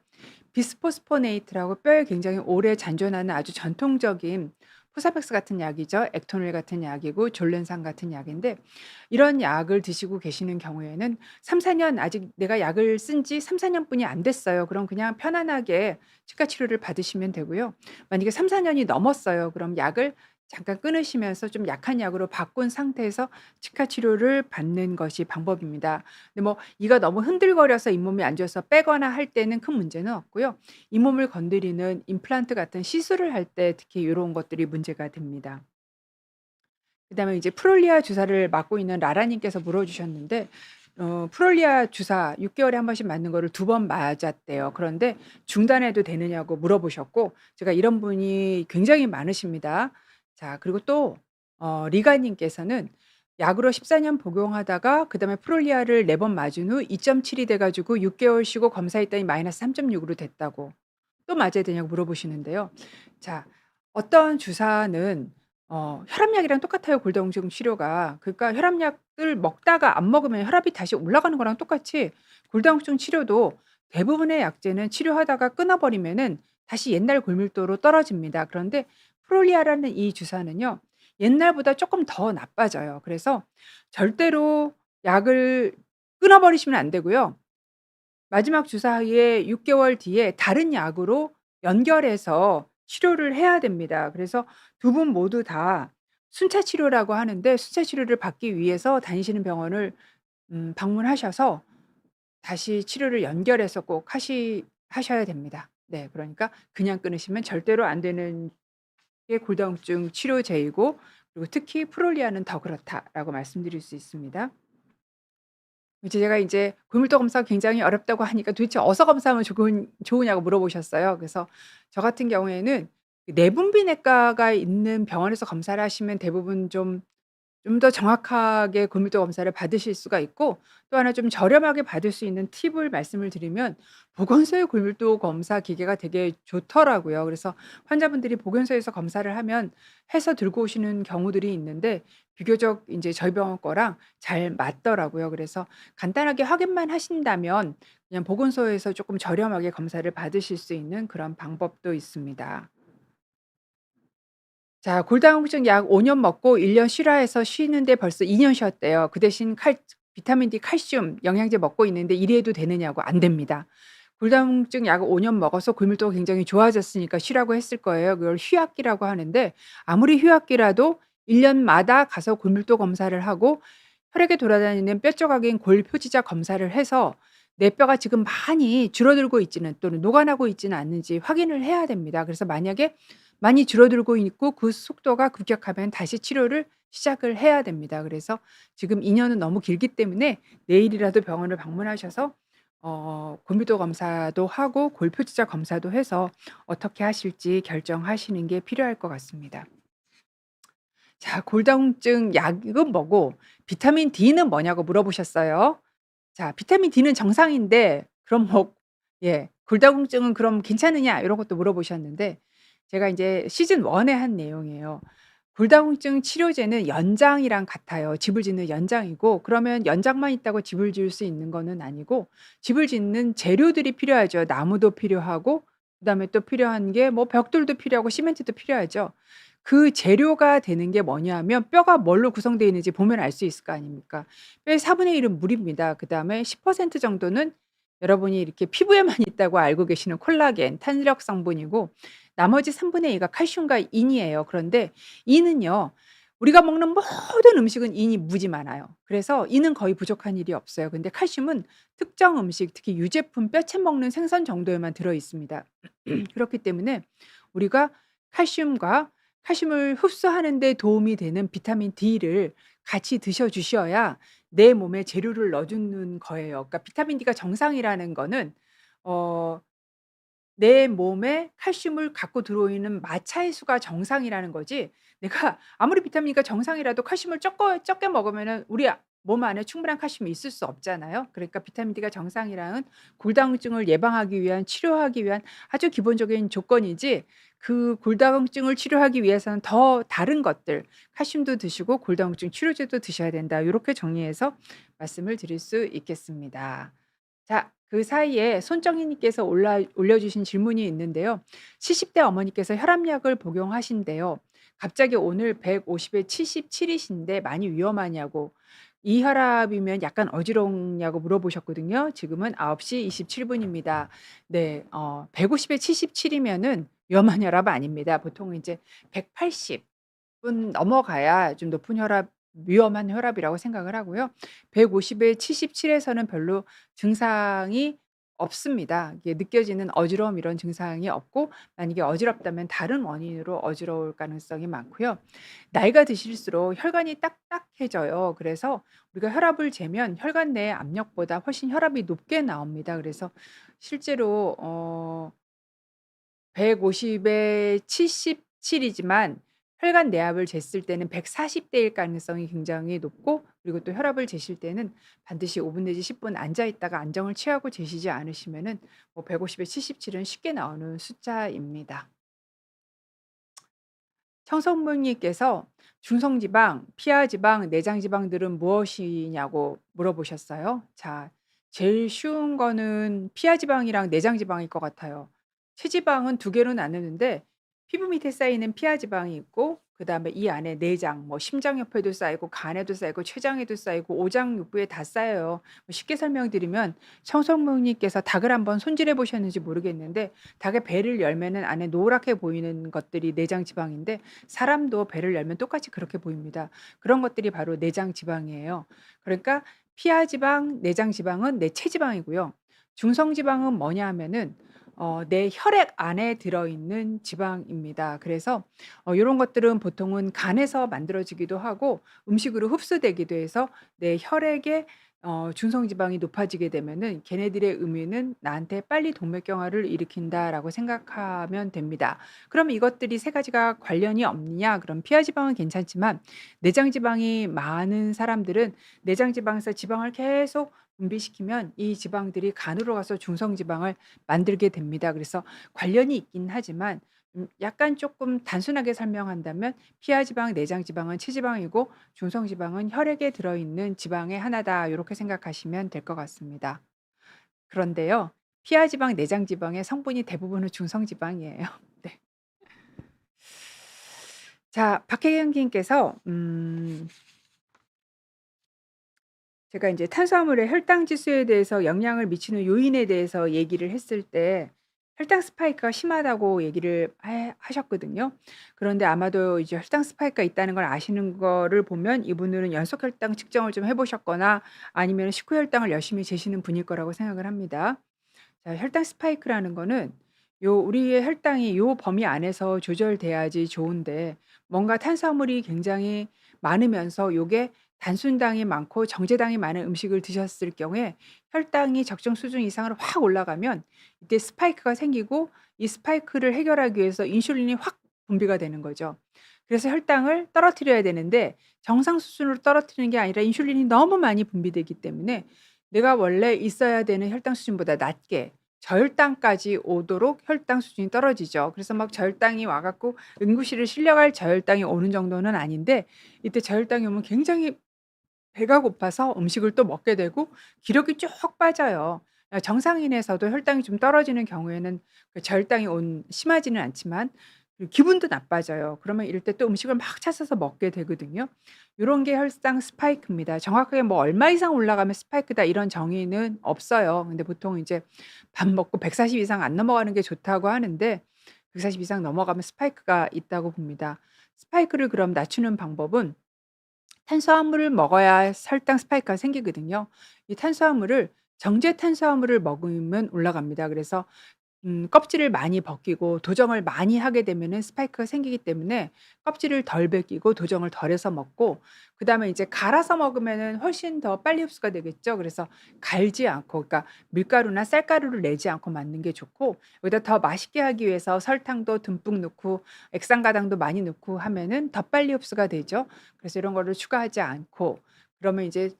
비스포스포네이트라고 뼈에 굉장히 오래 잔존하는 아주 전통적인 포사백스 같은 약이죠. 액토닐 같은 약이고 졸렌산 같은 약인데 이런 약을 드시고 계시는 경우에는 3-4년 아직 내가 약을 쓴 지 3-4 년뿐이 안 됐어요. 그럼 그냥 편안하게 치과 치료를 받으시면 되고요. 만약에 3-4 년이 넘었어요. 그럼 약을 잠깐 끊으시면서 좀 약한 약으로 바꾼 상태에서 치과 치료를 받는 것이 방법입니다. 근데 뭐 이가 너무 흔들거려서 잇몸이 안 좋아서 빼거나 할 때는 큰 문제는 없고요. 잇몸을 건드리는 임플란트 같은 시술을 할 때 특히 요런 것들이 문제가 됩니다. 그다음에 이제 프롤리아 주사를 맞고 있는 라라 님께서 물어주셨는데 프롤리아 주사 6 개월에 한 번씩 맞는 거를 2번 맞았대요. 그런데 중단해도 되느냐고 물어보셨고 제가 이런 분이 굉장히 많으십니다. 자 그리고 또 리가 님께서는 약으로 14년 복용하다가 그다음에 프롤리아를 4번 맞은 후 2.7이 돼 가지고 6 개월 쉬고 검사했더니 -3.6 으로 됐다고. 또 맞아야 되냐고 물어보시는데요. 자 어떤 주사는 혈압약이랑 똑같아요, 골다공증 치료가. 그러니까 혈압약을 먹다가 안 먹으면 혈압이 다시 올라가는 거랑 똑같이 골다공증 치료도 대부분의 약제는 치료하다가 끊어 버리면은 다시 옛날 골밀도로 떨어집니다. 그런데 프롤리아라는 이 주사는요. 옛날보다 쪼끔 더 나빠져요. 그래서 절대로 약을 끊어 버리시면 안 되고요. 마지막 주사 후에 6 개월 뒤에 다른 약으로 연결해서 치료를 해야 됩니다. 그래서 두 분 모두 다 순차 치료라고 하는데 순차 치료를 받기 위해서 다니시는 병원을 방문하셔서 다시 치료를 연결해서 꼭 하셔야 됩니다. 네. 그러니까 그냥 끊으시면 절대로 안 되는 게 골다공증 치료제이고 그리고 특히 프롤리아는 더 그렇다라고 말씀드릴 수 있습니다. 이제 제가 인제 골밀도 검사가 굉장히 어렵다고 하니까 도대체 어디서 검사하면 좋으냐고 물어보셨어요. 그래서 저 같은 경우에는 그 내분비내과가 있는 병원에서 검사를 하시면 대부분 좀 더 정확하게 골밀도 검사를 받으실 수가 있고 또 하나 좀 저렴하게 받을 수 있는 팁을 말씀을 드리면 보건소의 골밀도 검사 기계가 되게 좋더라고요. 그래서 환자분들이 보건소에서 검사를 하면 해서 들고 오시는 경우들이 있는데 비교적 인제 저희 병원 거랑 잘 맞더라고요. 그래서 간단하게 확인만 하신다면 그냥 보건소에서 쪼끔 저렴하게 검사를 받으실 수 있는 그런 방법도 있습니다. 자 골다공증 약 5년 먹고 1년 쉬라 해서 쉬는데 벌써 2년 쉬었대요. 그 대신 칼 비타민 D, 칼슘 영양제 먹고 있는데 이래도 되느냐고 안 됩니다. 골다공증 약을 5년 먹어서 골밀도가 굉장히 좋아졌으니까 쉬라고 했을 거예요. 그걸 휴약기라고 하는데 아무리 휴약기라도 1 년마다 가서 골밀도 검사를 하고 혈액에 돌아다니는 뼈 조각인 골표지자 검사를 해서 내 뼈가 지금 많이 줄어들고 있지는 또는 녹아나고 있지는 않는지 확인을 해야 됩니다. 그래서 만약에 많이 줄어들고 있고 그 속도가 급격하면 다시 치료를 시작을 해야 됩니다. 그래서 지금 2 년은 너무 길기 때문에 내일이라도 병원을 방문하셔서 골밀도 검사도 하고 골표지자 검사도 해서 어떻게 하실지 결정하시는 게 필요할 것 같습니다. 자 골다공증 약은 뭐고 비타민 D는 뭐냐고 물어보셨어요. 자 비타민 D는 정상인데 그럼 뭐 예. "골다공증은 그럼 괜찮으냐?" 이런 것도 물어보셨는데 제가 인제 시즌 1에 한 내용이에요. 골다공증 치료제는 연장이랑 같아요. 집을 짓는 연장이고 그러면 연장만 있다고 집을 지을 수 있는 거는 아니고 집을 짓는 재료들이 필요하죠. 나무도 필요하고 그다음에 또 필요한 게 뭐 벽돌도 필요하고 시멘트도 필요하죠. 그 재료가 되는 게 뭐냐면 뼈가 뭘로 구성되어 있는지 보면 알 수 있을 거 아닙니까? 뼈의 4분의 1은 물입니다. 그다음에 10% 정도는 여러분이 이렇게 피부에만 있다고 알고 계시는 콜라겐, 탄력 성분이고 나머지 3분의 2가 칼슘과 인이에요. 그런데 인은요. 우리가 먹는 모든 음식은 인이 무지 많아요. 그래서 인은 거의 부족한 일이 없어요. 근데 칼슘은 특정 음식, 특히 유제품, 뼈채 먹는 생선 정도에만 들어 있습니다. 그렇기 때문에 우리가 칼슘과 칼슘을 흡수하는 데 도움이 되는 비타민 D를 같이 드셔 주셔야 내 몸에 재료를 넣어 주는 거예요. 그러니까 비타민 D가 정상이라는 거는 어 내 몸에 칼슘을 갖고 들어오는 마차의 수가 정상이라는 거지 내가 아무리 비타민가 정상이라도 칼슘을 적게 먹으면은 우리 몸 안에 충분한 칼슘이 있을 수 없잖아요. 그러니까 비타민 D가 정상이랑은 골다공증을 예방하기 위한 치료하기 위한 아주 기본적인 조건이지 그 골다공증을 치료하기 위해서는 더 다른 것들 칼슘도 드시고 골다공증 치료제도 드셔야 된다. 요렇게 정리해서 말씀을 드릴 수 있겠습니다. 자, 그 사이에 손정희 님께서 올려주신 질문이 있는데요. 70대 어머니께서 혈압약을 복용하신대요. 갑자기 오늘 150에 77 이신데 많이 위험하냐고. 이 혈압이면 약간 어지럽냐고 물어보셨거든요. 지금은 9시 27분입니다. 네, 150에 77이면은 위험한 혈압 아닙니다. 보통 이제 180 은 넘어가야 좀 높은 혈압 위험한 혈압이라고 생각을 하고요. 150에 77에서는 별로 증상이 없습니다. 이게 느껴지는 어지러움 이런 증상이 없고 만약에 어지럽다면 다른 원인으로 어지러울 가능성이 많고요. 나이가 드실수록 혈관이 딱딱해져요. 그래서 우리가 혈압을 재면 혈관 내의 압력보다 훨씬 혈압이 높게 나옵니다. 그래서 실제로 150에 77 이지만 혈관 내압을 쟀을 때는 140 대일 가능성이 굉장히 높고 그리고 또 혈압을 재실 때는 반드시 5분 내지 10분 앉아 있다가 안정을 취하고 재시지 않으시면은 뭐 150에 77은 쉽게 나오는 숫자입니다. 청성문 님께서 "중성지방, 피하지방, 내장지방들은 무엇이냐."고 물어보셨어요. 자, 제일 쉬운 거는 피하지방이랑 내장지방일 것 같아요. 체지방은 두 개로 나누는데 피부 밑에 쌓이는 피하지방이 있고 그다음에 이 안에 내장, 뭐 심장 옆에도 쌓이고 간에도 쌓이고 췌장에도 쌓이고 오장육부에 다 쌓여요. 뭐 쉽게 설명드리면 청성문 님께서 닭을 한번 손질해 보셨는지 모르겠는데 닭의 배를 열면은 안에 노랗게 보이는 것들이 내장 지방인데 사람도 배를 열면 똑같이 그렇게 보입니다. 그런 것들이 바로 내장 지방이에요. 그러니까 피하 지방, 내장 지방은 내 체지방이고요. 중성 지방은 뭐냐 하면은 내 혈액 안에 들어있는 지방입니다. 그래서 요런 것들은 보통은 간에서 만들어지기도 하고 음식으로 흡수되기도 해서 내 혈액에 중성 지방이 높아지게 되면은 걔네들의 의미는 '나한테 빨리 동맥경화를 일으킨다.'라고 생각하면 됩니다. 그럼 이것들이 세 가지가 관련이 없느냐? 그럼 피하 지방은 괜찮지만 내장 지방이 많은 사람들은 내장 지방에서 지방을 계속 분비시키면 이 지방들이 간으로 가서 중성 지방을 만들게 됩니다. 그래서 관련이 있긴 하지만 약간 쪼끔 단순하게 설명한다면 피하 지방, 내장 지방은 체지방이고 중성 지방은 혈액에 들어있는 지방의 하나다. 요렇게 생각하시면 될 것 같습니다. 그런데요. 피하 지방, 내장 지방의 성분이 대부분은 중성 지방이에요. 네. 자, 박혜경 님께서 제가 인제 탄수화물의 혈당 지수에 대해서 영향을 미치는 요인에 대해서 얘기를 했을 때 혈당 스파이크가 심하다고 얘기를 하셨거든요. 그런데 아마도 이제 혈당 스파이크가 있다는 걸 아시는 거를 보면 이분들은 연속 혈당 측정을 좀 해 보셨거나 아니면 식후 혈당을 열심히 재시는 분일 거라고 생각을 합니다. 자, 혈당 스파이크라는 거는 요 우리의 혈당이 요 범위 안에서 조절돼야지 좋은데 뭔가 탄수화물이 굉장히 많으면서 요게 단순당이 많고 정제당이 많은 음식을 드셨을 경우에 혈당이 적정 수준 이상으로 확 올라가면 이때 스파이크가 생기고 이 스파이크를 해결하기 위해서 인슐린이 확 분비가 되는 거죠. 그래서 혈당을 떨어뜨려야 되는데 정상 수준으로 떨어뜨리는 게 아니라 인슐린이 너무 많이 분비되기 때문에 내가 원래 있어야 되는 혈당 수준보다 낮게 저혈당까지 오도록 혈당 수준이 떨어지죠. 그래서 막 저혈당이 와 갖고 응급실을 실려갈 저혈당이 오는 정도는 아닌데, 이때 저혈당이 오면 굉장히 배가 고파서 음식을 또 먹게 되고 기력이 쭉 빠져요. 정상인에서도 혈당이 좀 떨어지는 경우에는 그 저혈당이 심하지는 않지만 그 기분도 나빠져요. 그러면 이럴 때 또 음식을 막 찾아서 먹게 되거든요. 요런 게 혈당 스파이크입니다. 정확하게 뭐 얼마 이상 올라가면 스파이크다 이런 정의는 없어요. 근데 보통 이제 밥 먹고 140 이상 안 넘어가는 게 좋다고 하는데, 140 이상 넘어가면 스파이크가 있다고 봅니다. 스파이크를 그럼 낮추는 방법은, 탄수화물을 먹어야 혈당 스파이크가 생기거든요. 이 탄수화물을 정제 탄수화물을 먹으면 올라갑니다. 그래서 껍질을 많이 벗기고 도정을 많이 하게 되면은 스파이크가 생기기 때문에 껍질을 덜 벗기고 도정을 덜 해서 먹고, 그다음에 이제 갈아서 먹으면은 훨씬 더 빨리 흡수가 되겠죠. 그래서 갈지 않고, 그러니까 밀가루나 쌀가루를 내지 않고 만든 게 좋고, 여기다 더 맛있게 하기 위해서 설탕도 듬뿍 넣고 액상가당도 많이 넣고 하면은 더 빨리 흡수가 되죠. 그래서 이런 거를 추가하지 않고, 그러면 이제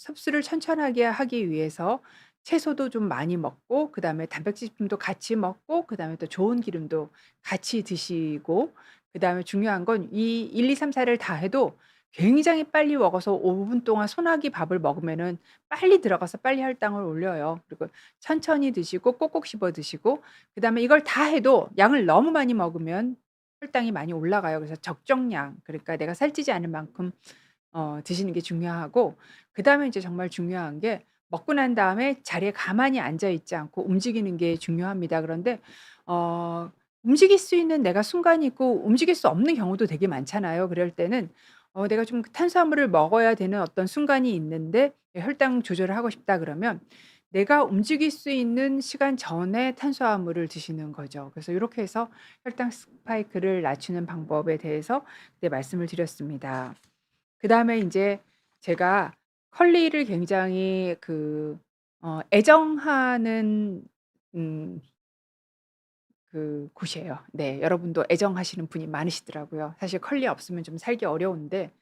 흡수를 천천하게 하기 위해서 채소도 좀 많이 먹고, 그다음에 단백질 식품도 같이 먹고, 그다음에 또 좋은 기름도 같이 드시고, 그다음에 중요한 건 이 1, 2, 3, 4를 다 해도 굉장히 빨리 먹어서 5분 동안 소나기 밥을 먹으면은 빨리 들어가서 빨리 혈당을 올려요. 그리고 천천히 드시고 꼭꼭 씹어 드시고, 그다음에 이걸 다 해도 양을 너무 많이 먹으면 혈당이 많이 올라가요. 그래서 적정량, 그러니까 내가 살찌지 않을 만큼 드시는 게 중요하고, 그다음에 이제 정말 중요한 게, 먹고 난 다음에 자리에 가만히 앉아 있지 않고 움직이는 게 중요합니다. 그런데 움직일 수 있는 내가 순간이 있고 움직일 수 없는 경우도 되게 많잖아요. 그럴 때는 내가 좀 탄수화물을 먹어야 되는 어떤 순간이 있는데 혈당 조절을 하고 싶다 그러면, 내가 움직일 수 있는 시간 전에 탄수화물을 드시는 거죠. 그래서 이렇게 해서 혈당 스파이크를 낮추는 방법에 대해서 네, 말씀을 드렸습니다. 그다음에 인제 제가 컬리를 굉장히 애정하는 음 곳이에요. 네. 여러분도 애정하시는 분이 많으시더라고요. 사실 컬리 없으면 좀 살기 어려운데,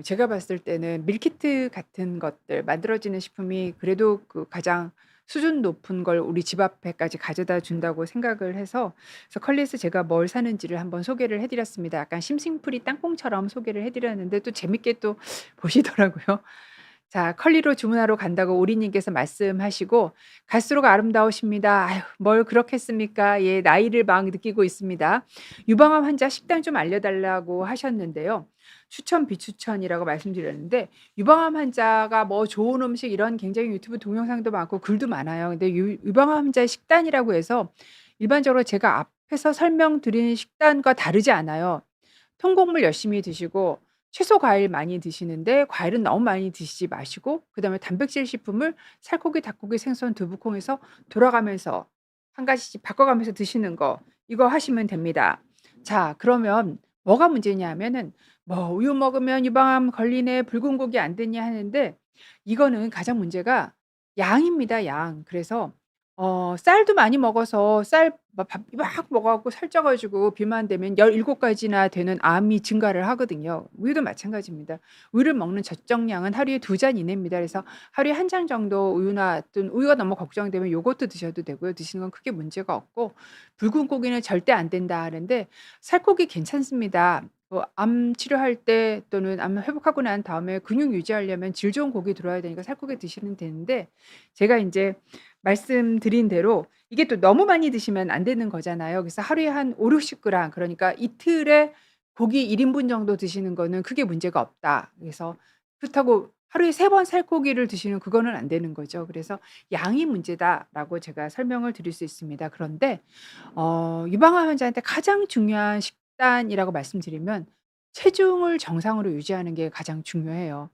제가 봤을 때는 밀키트 같은 것들 만들어지는 식품이 그래도 가장 수준 높은 걸 우리 집 앞에까지 가져다 준다고 생각을 해서, 그래서 컬리에서 제가 뭘 사는지를 한번 소개를 해 드렸습니다. 약간 심심풀이 땅콩처럼 소개를 해 드렸는데 또 재밌게 또 보시더라고요. 자, 컬리로 주문하러 간다고 오리님께서 말씀하시고, 갈수록 아름다우십니다. 아유, 뭘 그렇겠습니까? 예, 나이를 막 느끼고 있습니다. 유방암 환자 식단 좀 알려달라고 하셨는데요. 추천, 비추천이라고 말씀드렸는데, 유방암 환자가 뭐 좋은 음식 이런 굉장히 유튜브 동영상도 많고 글도 많아요. 근데 유방암 환자의 식단이라고 해서 일반적으로 제가 앞에서 설명드린 식단과 다르지 않아요. 통곡물 열심히 드시고 채소 과일 많이 드시는데 과일은 너무 많이 드시지 마시고, 그다음에 단백질 식품을 살코기, 닭고기, 생선, 두부콩에서 돌아가면서 한 가지씩 바꿔가면서 드시는 거, 이거 하시면 됩니다. 자, 그러면 뭐가 문제냐 하면은, 뭐 "우유 먹으면 유방암 걸리네. 붉은 고기 안 됐냐." 하는데, 이거는 가장 문제가 양입니다, 양. 그래서 쌀도 많이 먹어서 쌀 밥 막 먹어 갖고 살쪄 가지고 비만되면 17 가지나 되는 암이 증가를 하거든요. 우유도 마찬가지입니다. 우유를 먹는 적정량은 하루에 2잔 이내입니다. 그래서 하루에 한 잔 정도 우유나, 또는 우유가 너무 걱정되면 요거트 드셔도 되고요. 드시는 건 크게 문제가 없고, 붉은 고기는 절대 안 된다 하는데 살코기 괜찮습니다. 암 치료할 때 또는 암 회복하고 난 다음에 근육 유지하려면 질 좋은 고기 들어야 되니까 살코기 드시면 되는데, 제가 인제 말씀드린 대로 이게 또 너무 많이 드시면 안 되는 거잖아요. 그래서 하루에 한 5-60 그램, 그러니까 이틀에 고기 1 인분 정도 드시는 거는 크게 문제가 없다. 그래서 그렇다고 하루에 3번 살코기를 드시는 그거는 안 되는 거죠. 그래서 "양이 문제다."라고 제가 설명을 드릴 수 있습니다. 그런데 유방암 환자한테 가장 중요한 식단이라고 말씀드리면, 체중을 정상으로 유지하는 게 가장 중요해요.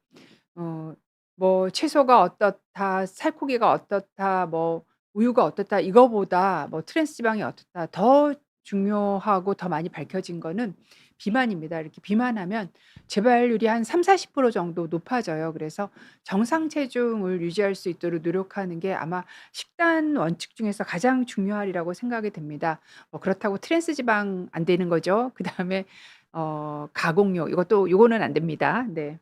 어 뭐 채소가 어떻다, 살코기가 어떻다, 뭐 우유가 어떻다, 이거보다 뭐 트랜스 지방이 어떻다, 더 중요하고 더 많이 밝혀진 거는 비만입니다. 이렇게 비만하면 재발률이 한 30-40% 정도 높아져요. 그래서 정상 체중을 유지할 수 있도록 노력하는 게 아마 식단 원칙 중에서 가장 중요하리라고 생각이 됩니다. 뭐 그렇다고 트랜스 지방 안 되는 거죠. 그다음에 가공육, 이것도 요거는 안 됩니다. 네.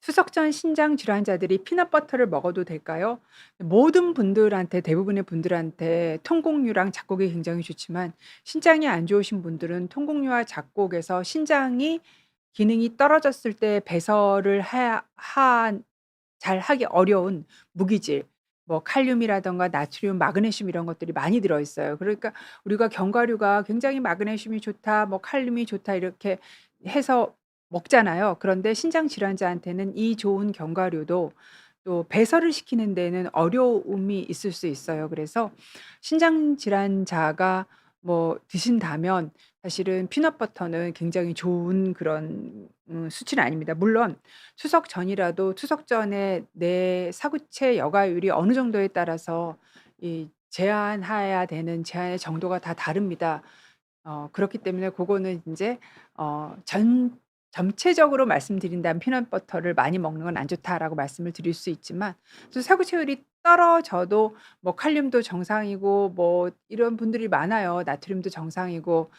추석 전 신장 질환자들이 피넛버터를 먹어도 될까요? 모든 분들한테 대부분의 분들한테 통곡류랑 작곡이 굉장히 좋지만 신장이 안 좋으신 분들은 통곡류와 작곡에서 신장이 기능이 떨어졌을 때 배설을 해야 한 잘하기 어려운 무기질 뭐 칼륨이라든가 나트륨, 마그네슘 이런 것들이 많이 들어 있어요. 그러니까 우리가 견과류가 굉장히 마그네슘이 좋다, 뭐 칼륨이 좋다 이렇게 해서 먹잖아요. 그런데 신장 질환자한테는 이 좋은 견과류도 또 배설을 시키는 데는 어려움이 있을 수 있어요. 그래서 신장 질환자가 뭐 드신다면 사실은 피넛버터는 굉장히 좋은 그런 수치는 아닙니다. 물론 추석 전이라도 추석 전에 내 사구체 여가율이 어느 정도에 따라서 이 제한해야 되는 제한의 정도가 다 다릅니다. 그렇기 때문에 고거는 인제 전 전체적으로 말씀드린다면 "피넛버터를 많이 먹는 건 안 좋다."라고 말씀을 드릴 수 있지만 또 사구체율이 떨어져도 뭐 칼륨도 정상이고 뭐 이런 분들이 많아요. 나트륨도 정상이고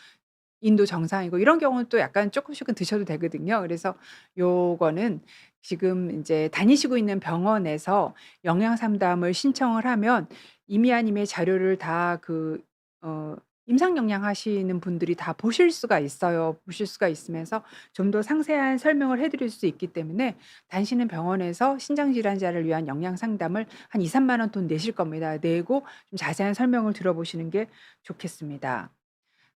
인도 정상이고 이런 경우는 또 약간 쪼끔씩은 드셔도 되거든요. 그래서 요거는 지금 인제 다니시고 있는 병원에서 영양 상담을 신청을 하면 이미 아님의 자료를 다 임상 영양 하시는 분들이 다 보실 수가 있어요. 보실 수가 있으면서 좀 더 상세한 설명을 해 드릴 수 있기 때문에 다니시는 병원에서 신장 질환자를 위한 영양 상담을 한 2-3만 원 돈 내실 겁니다. 내고 좀 자세한 설명을 들어보시는 게 좋겠습니다.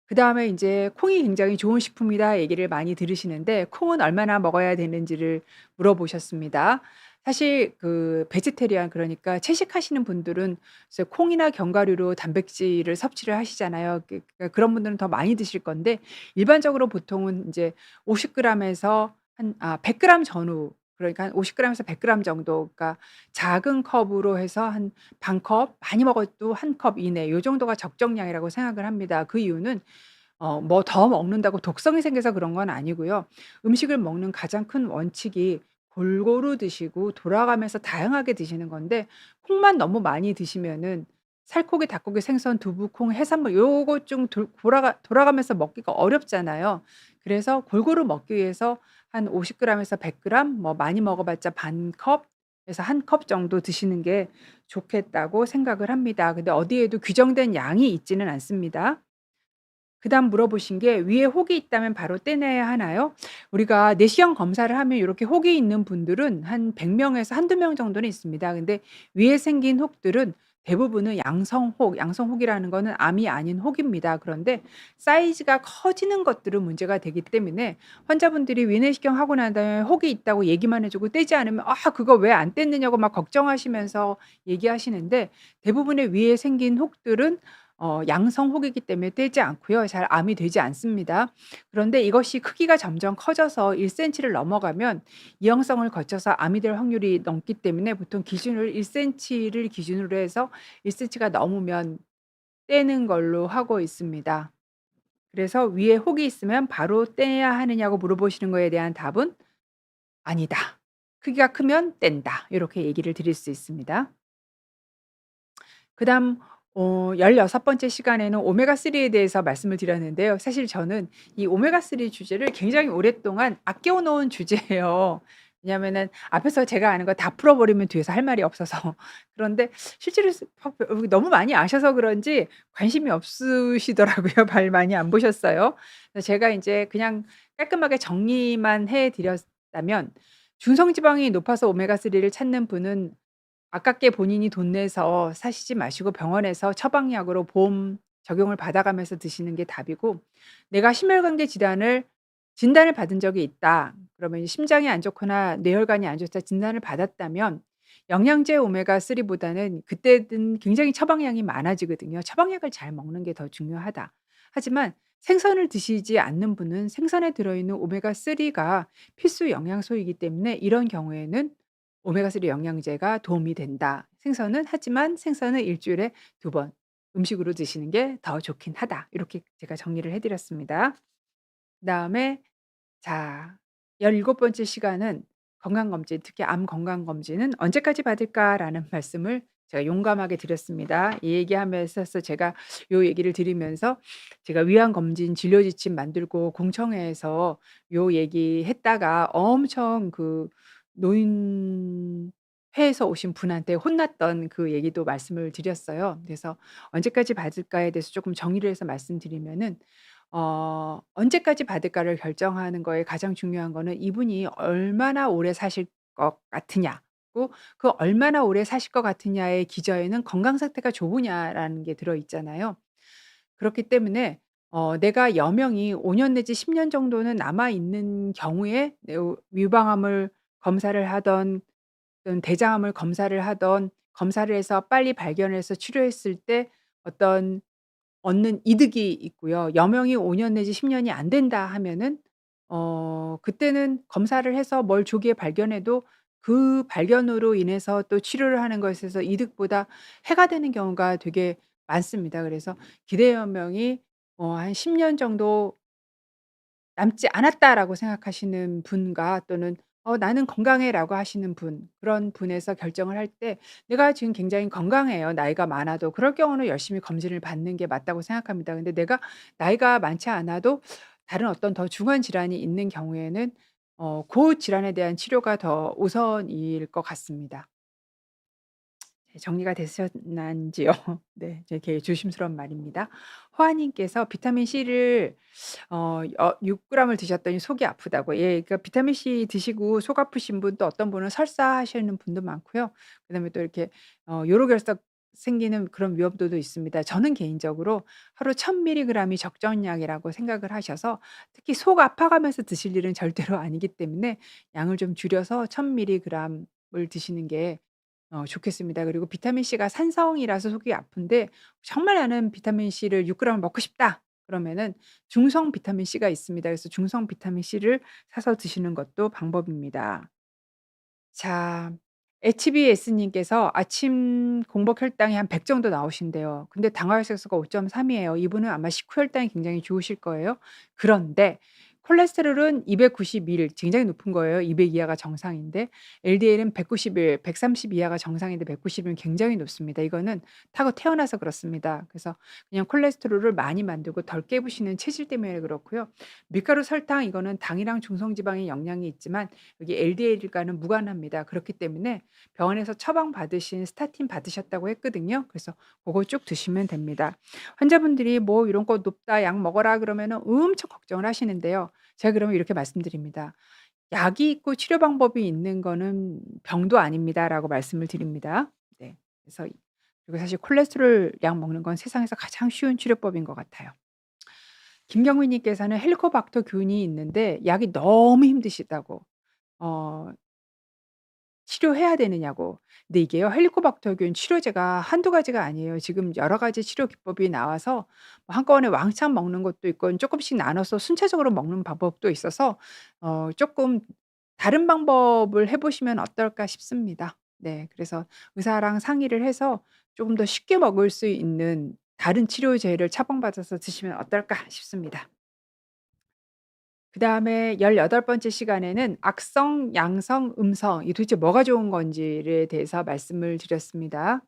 그다음에 인제 "콩이 굉장히 좋은 식품이다." 얘기를 많이 들으시는데 콩은 얼마나 먹어야 되는지를 물어보셨습니다. 사실 베지테리안 그러니까 채식하시는 분들은 이제 콩이나 견과류로 단백질을 섭취를 하시잖아요. 그러니까 그런 분들은 더 많이 드실 건데 일반적으로 보통은 인제 50 그램에서 100 그램 전후 그러니까 한 50 그램에서 100 그램 정도 그러니까 작은 컵으로 해서 한 반 컵, 많이 먹어도 한 컵 이내 요 정도가 적정량이라고 생각을 합니다. 그 이유는 뭐 더 먹는다고 독성이 생겨서 그런 건 아니고요. 음식을 먹는 가장 큰 원칙이 골고루 드시고 돌아가면서 다양하게 드시는 건데 콩만 너무 많이 드시면은 살코기, 닭고기, 생선, 두부, 콩, 해산물 요것 좀 돌아가면서 먹기가 어렵잖아요. 그래서 골고루 먹기 위해서 한 50 그램에서 100 그램 뭐 많이 먹어 봤자 반 컵에서 한 컵 정도 드시는 게 좋겠다고 생각을 합니다. 근데 어디에도 규정된 양이 있지는 않습니다. 그다음 물어보신 게 "위에 혹이 있다면 바로 떼내야 하나요?" 우리가 내시경 검사를 하면 요렇게 혹이 있는 분들은 한 100 명에서 1-2명 정도는 있습니다. 근데 위에 생긴 혹들은 대부분은 양성혹, 양성혹이라는 거는 암이 아닌 혹입니다. 그런데 사이즈가 커지는 것들은 문제가 되기 때문에 환자분들이 위내시경 하고 난 다음에 혹이 있다고 얘기만 해 주고 떼지 않으면 "아 그거 왜 안 뗐느냐."고 막 걱정하시면서 얘기하시는데 대부분의 위에 생긴 혹들은 양성 혹이기 때문에 떼지 않고요. 잘 암이 되지 않습니다. 그런데 이것이 크기가 점점 커져서 1 센티를 넘어가면 이형성을 거쳐서 암이 될 확률이 넘기 때문에 보통 기준을 1 센티를 기준으로 해서 1 센티가 넘으면 떼는 걸로 하고 있습니다. 그래서 "위에 혹이 있으면 바로 떼야 하느냐?"고 물어보시는 거에 대한 답은 "아니다. 크기가 크면 뗀다." 요렇게 얘기를 드릴 수 있습니다. 그다음 16 번째 시간에는 오메가3에 대해서 말씀을 드렸는데요. 사실 저는 이 오메가3 주제를 굉장히 오랫동안 아껴 놓은 주제예요. 왜냐하면은 앞에서 제가 아는 거 다 풀어 버리면 뒤에서 할 말이 없어서. 그런데 실제로 너무 많이 아셔서 그런지 관심이 없으시더라고요. 발 많이 안 보셨어요. 그래서 제가 인제 그냥 깔끔하게 정리만 해 드렸다면 중성지방이 높아서 오메가3를 찾는 분은 아깝게 본인이 돈 내서 사시지 마시고 병원에서 처방약으로 보험 적용을 받아가면서 드시는 게 답이고 내가 심혈관계 질환을 진단을 받은 적이 있다. 그러면 심장이 안 좋거나 뇌혈관이 안 좋다 진단을 받았다면 영양제 오메가3 보다는 그때는 굉장히 처방량이 많아지거든요. 처방약을 잘 먹는 게 더 중요하다. 하지만 생선을 드시지 않는 분은 생선에 들어있는 오메가3가 필수 영양소이기 때문에 이런 경우에는 오메가3 영양제가 도움이 된다. 생선은 하지만 생선은 일 주일에 2번 음식으로 드시는 게 더 좋긴 하다. 이렇게 제가 정리를 해 드렸습니다. 그다음에 자 17 번째 시간은 건강검진, 특히 암 건강검진은 "언제까지 받을까?"라는 말씀을 제가 용감하게 드렸습니다. 이 얘기하면서 제가 요 얘기를 드리면서 제가 위암검진 진료 지침 만들고 공청회에서 요 얘기했다가 엄청 노인회에서 오신 분한테 혼났던 그 얘기도 말씀을 드렸어요. 그래서 언제까지 받을까에 대해서 조금 정리를 해서 말씀드리면은 언제까지 받을까를 결정하는 거에 가장 중요한 거는 이분이 얼마나 오래 사실 것 같으냐. 고 그 얼마나 오래 사실 것 같으냐의 기저에는 건강 상태가 좋으냐라는 게 들어 있잖아요. 그렇기 때문에 내가 여명이 5년 내지 10년 정도는 남아 있는 경우에 위방암을 검사를 하던 또는 대장암을 검사를 하던 검사를 해서 빨리 발견해서 치료했을 때 어떤 얻는 이득이 있고요. 여명이 5년 내지 10 년이 안 된다 하면은 그때는 검사를 해서 뭘 조기에 발견해도 그 발견으로 인해서 또 치료를 하는 것에서 이득보다 해가 되는 경우가 되게 많습니다. 그래서 기대 여명이 한 10년 정도 남지 않았다라고 생각하시는 분과 또는 나는 건강해.'라고 하시는 분, 그런 분에서 결정을 할 때 '내가 지금 굉장히 건강해요, 나이가 많아도.' 그럴 경우는 열심히 검진을 받는 게 맞다고 생각합니다. 근데 내가 나이가 많지 않아도 다른 어떤 더 중한 질환이 있는 경우에는 그 질환에 대한 치료가 더 우선일 것 같습니다. 네, 정리가 되셨는지요? 네. 되게 조심스러운 말입니다. 호아 님께서 비타민 C를 6 그램을 드셨더니 속이 아프다고. 예, 그러니까 비타민 C 드시고 속 아프신 분, 또 어떤 분은 설사하시는 분도 많고요. 그다음에 또 이렇게 요로결석 생기는 그런 위험도도 있습니다. 저는 개인적으로 하루 1000 밀리그램이 적정량이라고 생각을 하셔서, 특히 속 아파가면서 드실 일은 절대로 아니기 때문에 양을 좀 줄여서 1000 밀리그램을 드시는 게 좋겠습니다. 그리고 비타민 C가 산성이라서 속이 아픈데 정말 나는 비타민 C를 6 그램을 먹고 싶다. 그러면은 중성 비타민 C가 있습니다. 그래서 중성 비타민 C를 사서 드시는 것도 방법입니다. 자, HBS 님께서 아침 공복 혈당이 한 100 정도 나오신대요. 근데 당화혈색소가 5.3 이에요. 이분은 아마 식후 혈당이 굉장히 좋으실 거예요. 그런데 콜레스테롤은 291, 굉장히 높은 거예요. 200 이하가 정상인데, LDL은 191, 130 이하가 정상인데 190은 굉장히 높습니다. 이거는 타고 태어나서 그렇습니다. 그래서 그냥 콜레스테롤을 많이 만들고 덜 깨부시는 체질 때문에 그렇고요. 밀가루, 설탕, 이거는 당이랑 중성지방에 영향이 있지만 여기 LDL과는 무관합니다. 그렇기 때문에 병원에서 처방 받으신 스타틴 받으셨다고 했거든요. 그래서 고거 쭉 드시면 됩니다. 환자분들이 "뭐 이런 거 높다. 약 먹어라." 그러면은 엄청 걱정을 하시는데요. 제가 그러면 이렇게 말씀드립니다. "약이 있고 치료 방법이 있는 거는 병도 아닙니다."라고 말씀을 드립니다. 네. 그래서 그리고 사실 콜레스테롤 약 먹는 건 세상에서 가장 쉬운 치료법인 것 같아요. 김경민 님께서는 헬리코박터 균이 있는데 약이 너무 힘드시다고. 어 치료해야 되느냐고. 근데 이게요, 헬리코박터균 치료제가 한두 가지가 아니에요. 지금 여러 가지 치료 기법이 나와서 뭐 한꺼번에 왕창 먹는 것도 있고 쪼끔씩 나눠서 순차적으로 먹는 방법도 있어서 쪼끔 다른 방법을 해 보시면 어떨까 싶습니다. 네. 그래서 의사랑 상의를 해서 조금 더 쉽게 먹을 수 있는 다른 치료제를 처방받아서 드시면 어떨까 싶습니다. 그다음에 18 번째 시간에는 악성, 양성, 음성, 이 도대체 뭐가 좋은 건지에 대해서 말씀을 드렸습니다.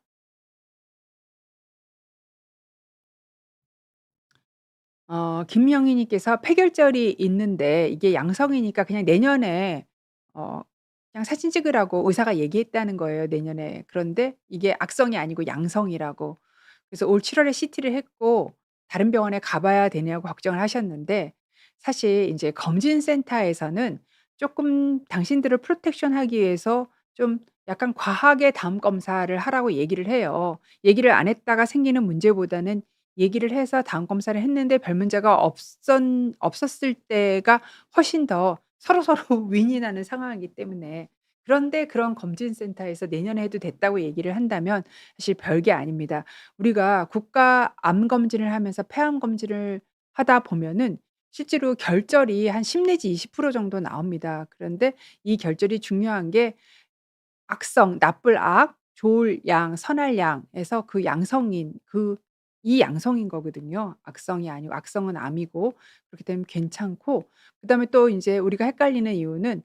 김명희 님께서 폐결절이 있는데 이게 양성이니까 그냥 내년에 어 그냥 사진 찍으라고 의사가 얘기했다는 거예요, 내년에. 그런데 이게 악성이 아니고 양성이라고. 그래서 올 7 월에 CT를 했고 다른 병원에 가 봐야 되냐고 걱정을 하셨는데, 사실 인제 검진 센터에서는 쪼끔 당신들을 프로텍션하기 위해서 좀 약간 과하게 다음 검사를 하라고 얘기를 해요. 얘기를 안 했다가 생기는 문제보다는 얘기를 해서 다음 검사를 했는데 별 문제가 없었을 때가 훨씬 더 서로서로 윈이 나는 상황이기 때문에. 그런데 그런 검진센터에서 내년에 해도 됐다고 얘기를 한다면 사실 별게 아닙니다. 우리가 국가 암 검진을 하면서 폐암 검진을 하다 보면은 실제로 결절이 한 10 내지 20% 정도 나옵니다. 그런데 이 결절이 중요한 게 악성, 나쁠 악, 좋을 양, 선할 양에서 그 양성인 이 양성인 거거든요. 악성이 아니고, 악성은 암이고. 그렇기 때문에 괜찮고, 그다음에 또 인제 우리가 헷갈리는 이유는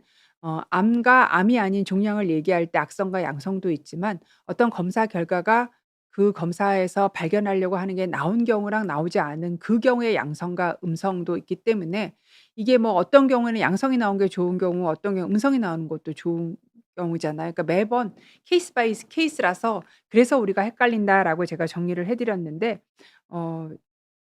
암과 암이 아닌 종양을 얘기할 때 악성과 양성도 있지만 어떤 검사 결과가 그 검사에서 발견하려고 하는 게 나온 경우랑 나오지 않은 그 경우의 양성과 음성도 있기 때문에 이게 뭐 어떤 경우에는 양성이 나온 게 좋은 경우, 어떤 경우 음성이 나오는 것도 좋은 경우잖아요. 그러니까 매번 케이스 바이 케이스라서 그래서 우리가 헷갈린다라고 제가 정리를 해 드렸는데 어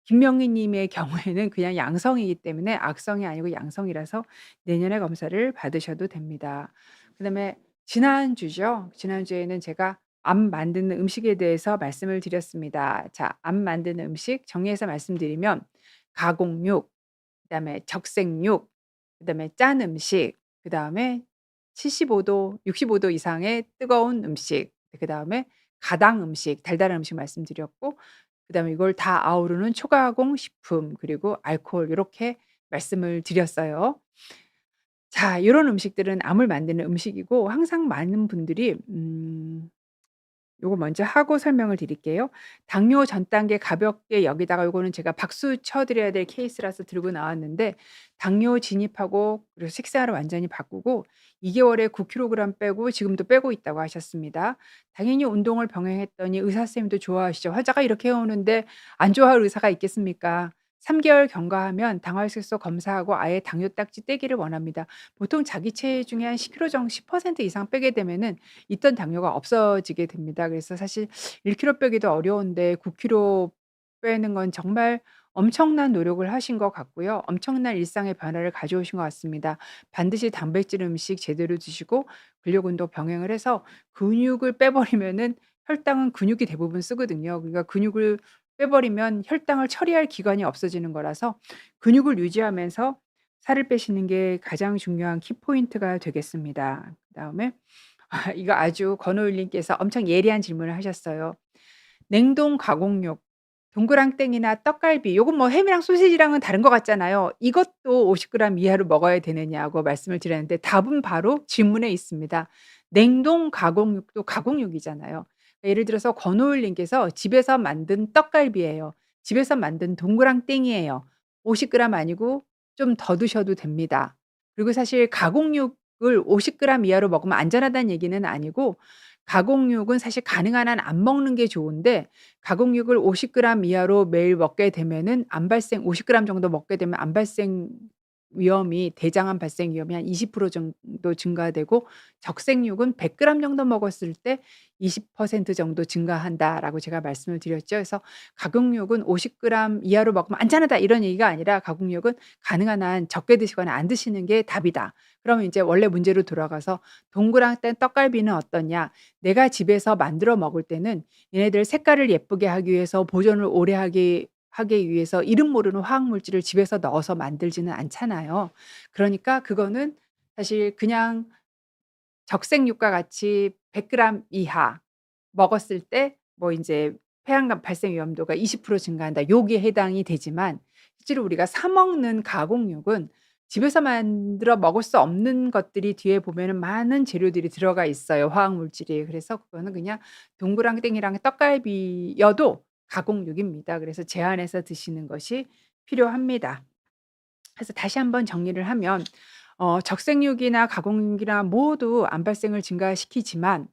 김명희 님의 경우에는 그냥 양성이기 때문에 악성이 아니고 양성이라서 내년에 검사를 받으셔도 됩니다. 그다음에 지난주죠. 지난주에는 제가 암 만드는 음식에 대해서 말씀을 드렸습니다. 자, 암 만드는 음식 정리해서 말씀드리면 가공육, 그다음에 적색육, 그다음에 짠 음식, 그다음에 75 도, 65도 이상의 뜨거운 음식, 그다음에 가당 음식, 달달한 음식 말씀드렸고 그다음에 이걸 다 아우르는 초가공 식품 그리고 알코올 요렇게 말씀을 드렸어요. 자, 요런 음식들은 암을 만드는 음식이고 항상 많은 분들이 요거 먼저 하고 설명을 드릴게요. 당뇨 전 단계 가볍게 여기다가 요거는 제가 박수 쳐 드려야 될 케이스라서 들고 나왔는데 당뇨 진입하고 그리고 식사를 완전히 바꾸고 2 개월에 9 킬로그램 빼고 지금도 빼고 있다고 하셨습니다. 당연히 운동을 병행했더니 의사 선생님도 좋아하시죠. "환자가 이렇게 해 오는데 안 좋아할 의사가 있겠습니까?" 3 개월 경과하면 당화혈색소 검사하고 아예 당뇨 딱지 떼기를 원합니다. 보통 자기 체중의 한 10 킬로 정도 10% 이상 빼게 되면은 있던 당뇨가 없어지게 됩니다. 그래서 사실 1 킬로 빼기도 어려운데 9 킬로 빼는 건 정말 엄청난 노력을 하신 것 같고요. 엄청난 일상의 변화를 가져오신 것 같습니다. 반드시 단백질 음식 제대로 드시고 근력 운동 병행을 해서 근육을 빼버리면은 혈당은 근육이 대부분 쓰거든요. 그러니까 근육을 빼버리면 혈당을 처리할 기관이 없어지는 거라서 근육을 유지하면서 살을 빼시는 게 가장 중요한 키포인트가 되겠습니다. 그다음에 이거 아주 권오일 님께서 엄청 예리한 질문을 하셨어요. 냉동 가공육, 동그랑땡이나 떡갈비 요건 뭐 햄이랑 소시지랑은 다른 것 같잖아요. 이것도 50 그램 이하로 먹어야 되느냐고 말씀을 드렸는데 답은 바로 질문에 있습니다. 냉동 가공육도 가공육이잖아요. 예를 들어서 권오일 님께서 집에서 만든 떡갈비예요. 집에서 만든 동그랑땡이에요. 50 그램 아니고 좀 더 드셔도 됩니다. 그리고 사실 가공육을 50 그램 이하로 먹으면 안전하다는 얘기는 아니고 가공육은 사실 가능한 한 안 먹는 게 좋은데 가공육을 50 그램 이하로 매일 먹게 되면은 암 발생 50 그램 정도 먹게 되면 암 발생 위험이 대장암 발생 위험이 한 20% 정도 증가되고 적색육은 100 그램 정도 먹었을 때 20% 정도 증가한다라고 제가 말씀을 드렸죠. 그래서 가공육은 50 그램 이하로 먹으면 안전하다 이런 얘기가 아니라 가공육은 가능한 한 적게 드시거나 안 드시는 게 답이다. 그러면 인제 원래 문제로 돌아가서 동그랑땡 떡갈비는 어떠냐? 내가 집에서 만들어 먹을 때는 얘네들 색깔을 예쁘게 하기 위해서 보존을 오래 하기 위해서 이름 모르는 화학 물질을 집에서 넣어서 만들지는 않잖아요. 그러니까 그거는 사실 그냥 적색육과 같이 100 그램 이하 먹었을 때 뭐 인제 폐암 발생 위험도가 20% 증가한다. 요게 해당이 되지만 실제로 우리가 사 먹는 가공육은 집에서 만들어 먹을 수 없는 것들이 뒤에 보면은 많은 재료들이 들어가 있어요, 화학 물질이. 그래서 그거는 그냥 동그랑땡이랑 떡갈비여도 가공육입니다. 그래서 제한해서 드시는 것이 필요합니다. 그래서 다시 한번 정리를 하면 적색육이나 가공육이나 모두 암 발생을 증가시키지만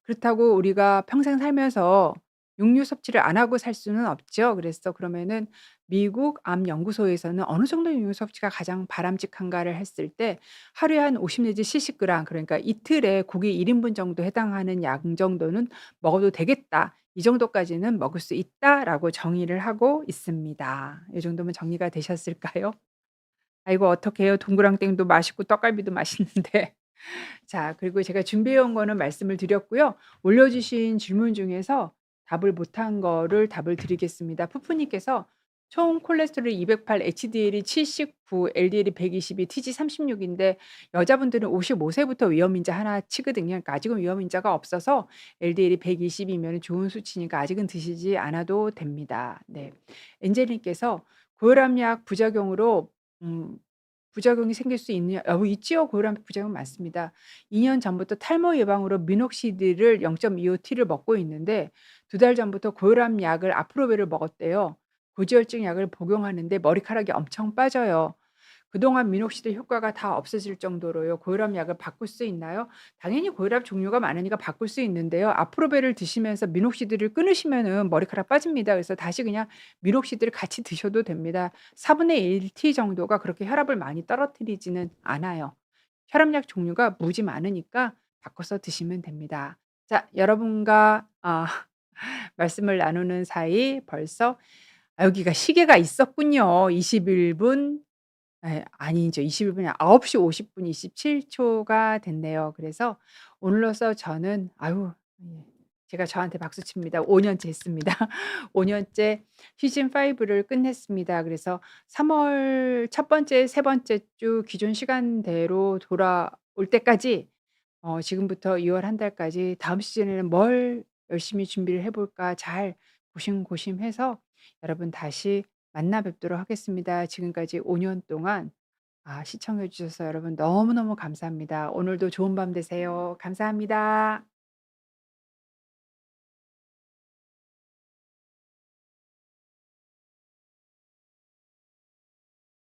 그렇다고 우리가 평생 살면서 육류 섭취를 안 하고 살 수는 없죠. 그래서 그러면은 미국 암 연구소에서는 어느 정도 육류 섭취가 가장 바람직한가를 했을 때 하루에 한 50 내지 70 그램 그러니까 이틀에 고기 1 인분 정도 해당하는 양 정도는 먹어도 되겠다. 이 정도까지는 먹을 수 있다라고 정의를 하고 있습니다. 이 정도면 정리가 되셨을까요? 아이고 어떡해요. 동그랑땡도 맛있고 떡갈비도 맛있는데. 자, 그리고 제가 준비해 온 거는 말씀을 드렸고요. 올려주신 질문 중에서 답을 못한 거를 답을 드리겠습니다. 푸푸님께서 총 콜레스테롤 208, HDL이 79, LDL이 122, TG 36 인데 여자분들은 55 세부터 위험인자 하나 치거든요. 그러니까 아직은 위험인자가 없어서 LDL이 120 이면은 좋은 수치니까 아직은 드시지 않아도 됩니다. 네. 엔젤님께서 고혈압약 부작용으로 음 부작용이 생길 수 있느냐? 있지요. 고혈압 부작용 많습니다. 2년 전부터 탈모 예방으로 미녹시딜을 0.25T를 먹고 있는데 2달 전부터 고혈압 약을 아프로베를 먹었대요. 고지혈증 약을 복용하는데 머리카락이 엄청 빠져요. 그동안 미녹시딜 효과가 다 없어질 정도로요. 고혈압 약을 바꿀 수 있나요? 당연히 고혈압 종류가 많으니까 바꿀 수 있는데요. 아프로베를 드시면서 미녹시딜을 끊으시면은 머리카락 빠집니다. 그래서 다시 그냥 미녹시딜을 같이 드셔도 됩니다. 4분의 1 T 정도가 그렇게 혈압을 많이 떨어뜨리지는 않아요. 혈압약 종류가 무지 많으니까 바꿔서 드시면 됩니다. 자, 여러분과 말씀을 나누는 사이 벌써 여기가 시계가 있었군요. 21 분, 아니죠. 21 분이 9시 50분 27 초가 됐네요. 그래서 오늘로써 저는 예 제가 저한테 박수 칩니다. 5 년째 했습니다. 5 년째 시즌 5를 끝냈습니다. 그래서 3월 첫 번째, 세 번째 주 기존 시간대로 돌아올 때까지 지금부터 2월 한 달까지 '다음 시즌에는 뭘 열심히 준비를 해 볼까.' 잘 고심고심해서 여러분 다시 만나 뵙도록 하겠습니다. 지금까지 5년 동안 시청해 주셔서 여러분 너무너무 감사합니다. 오늘도 좋은 밤 되세요. 감사합니다.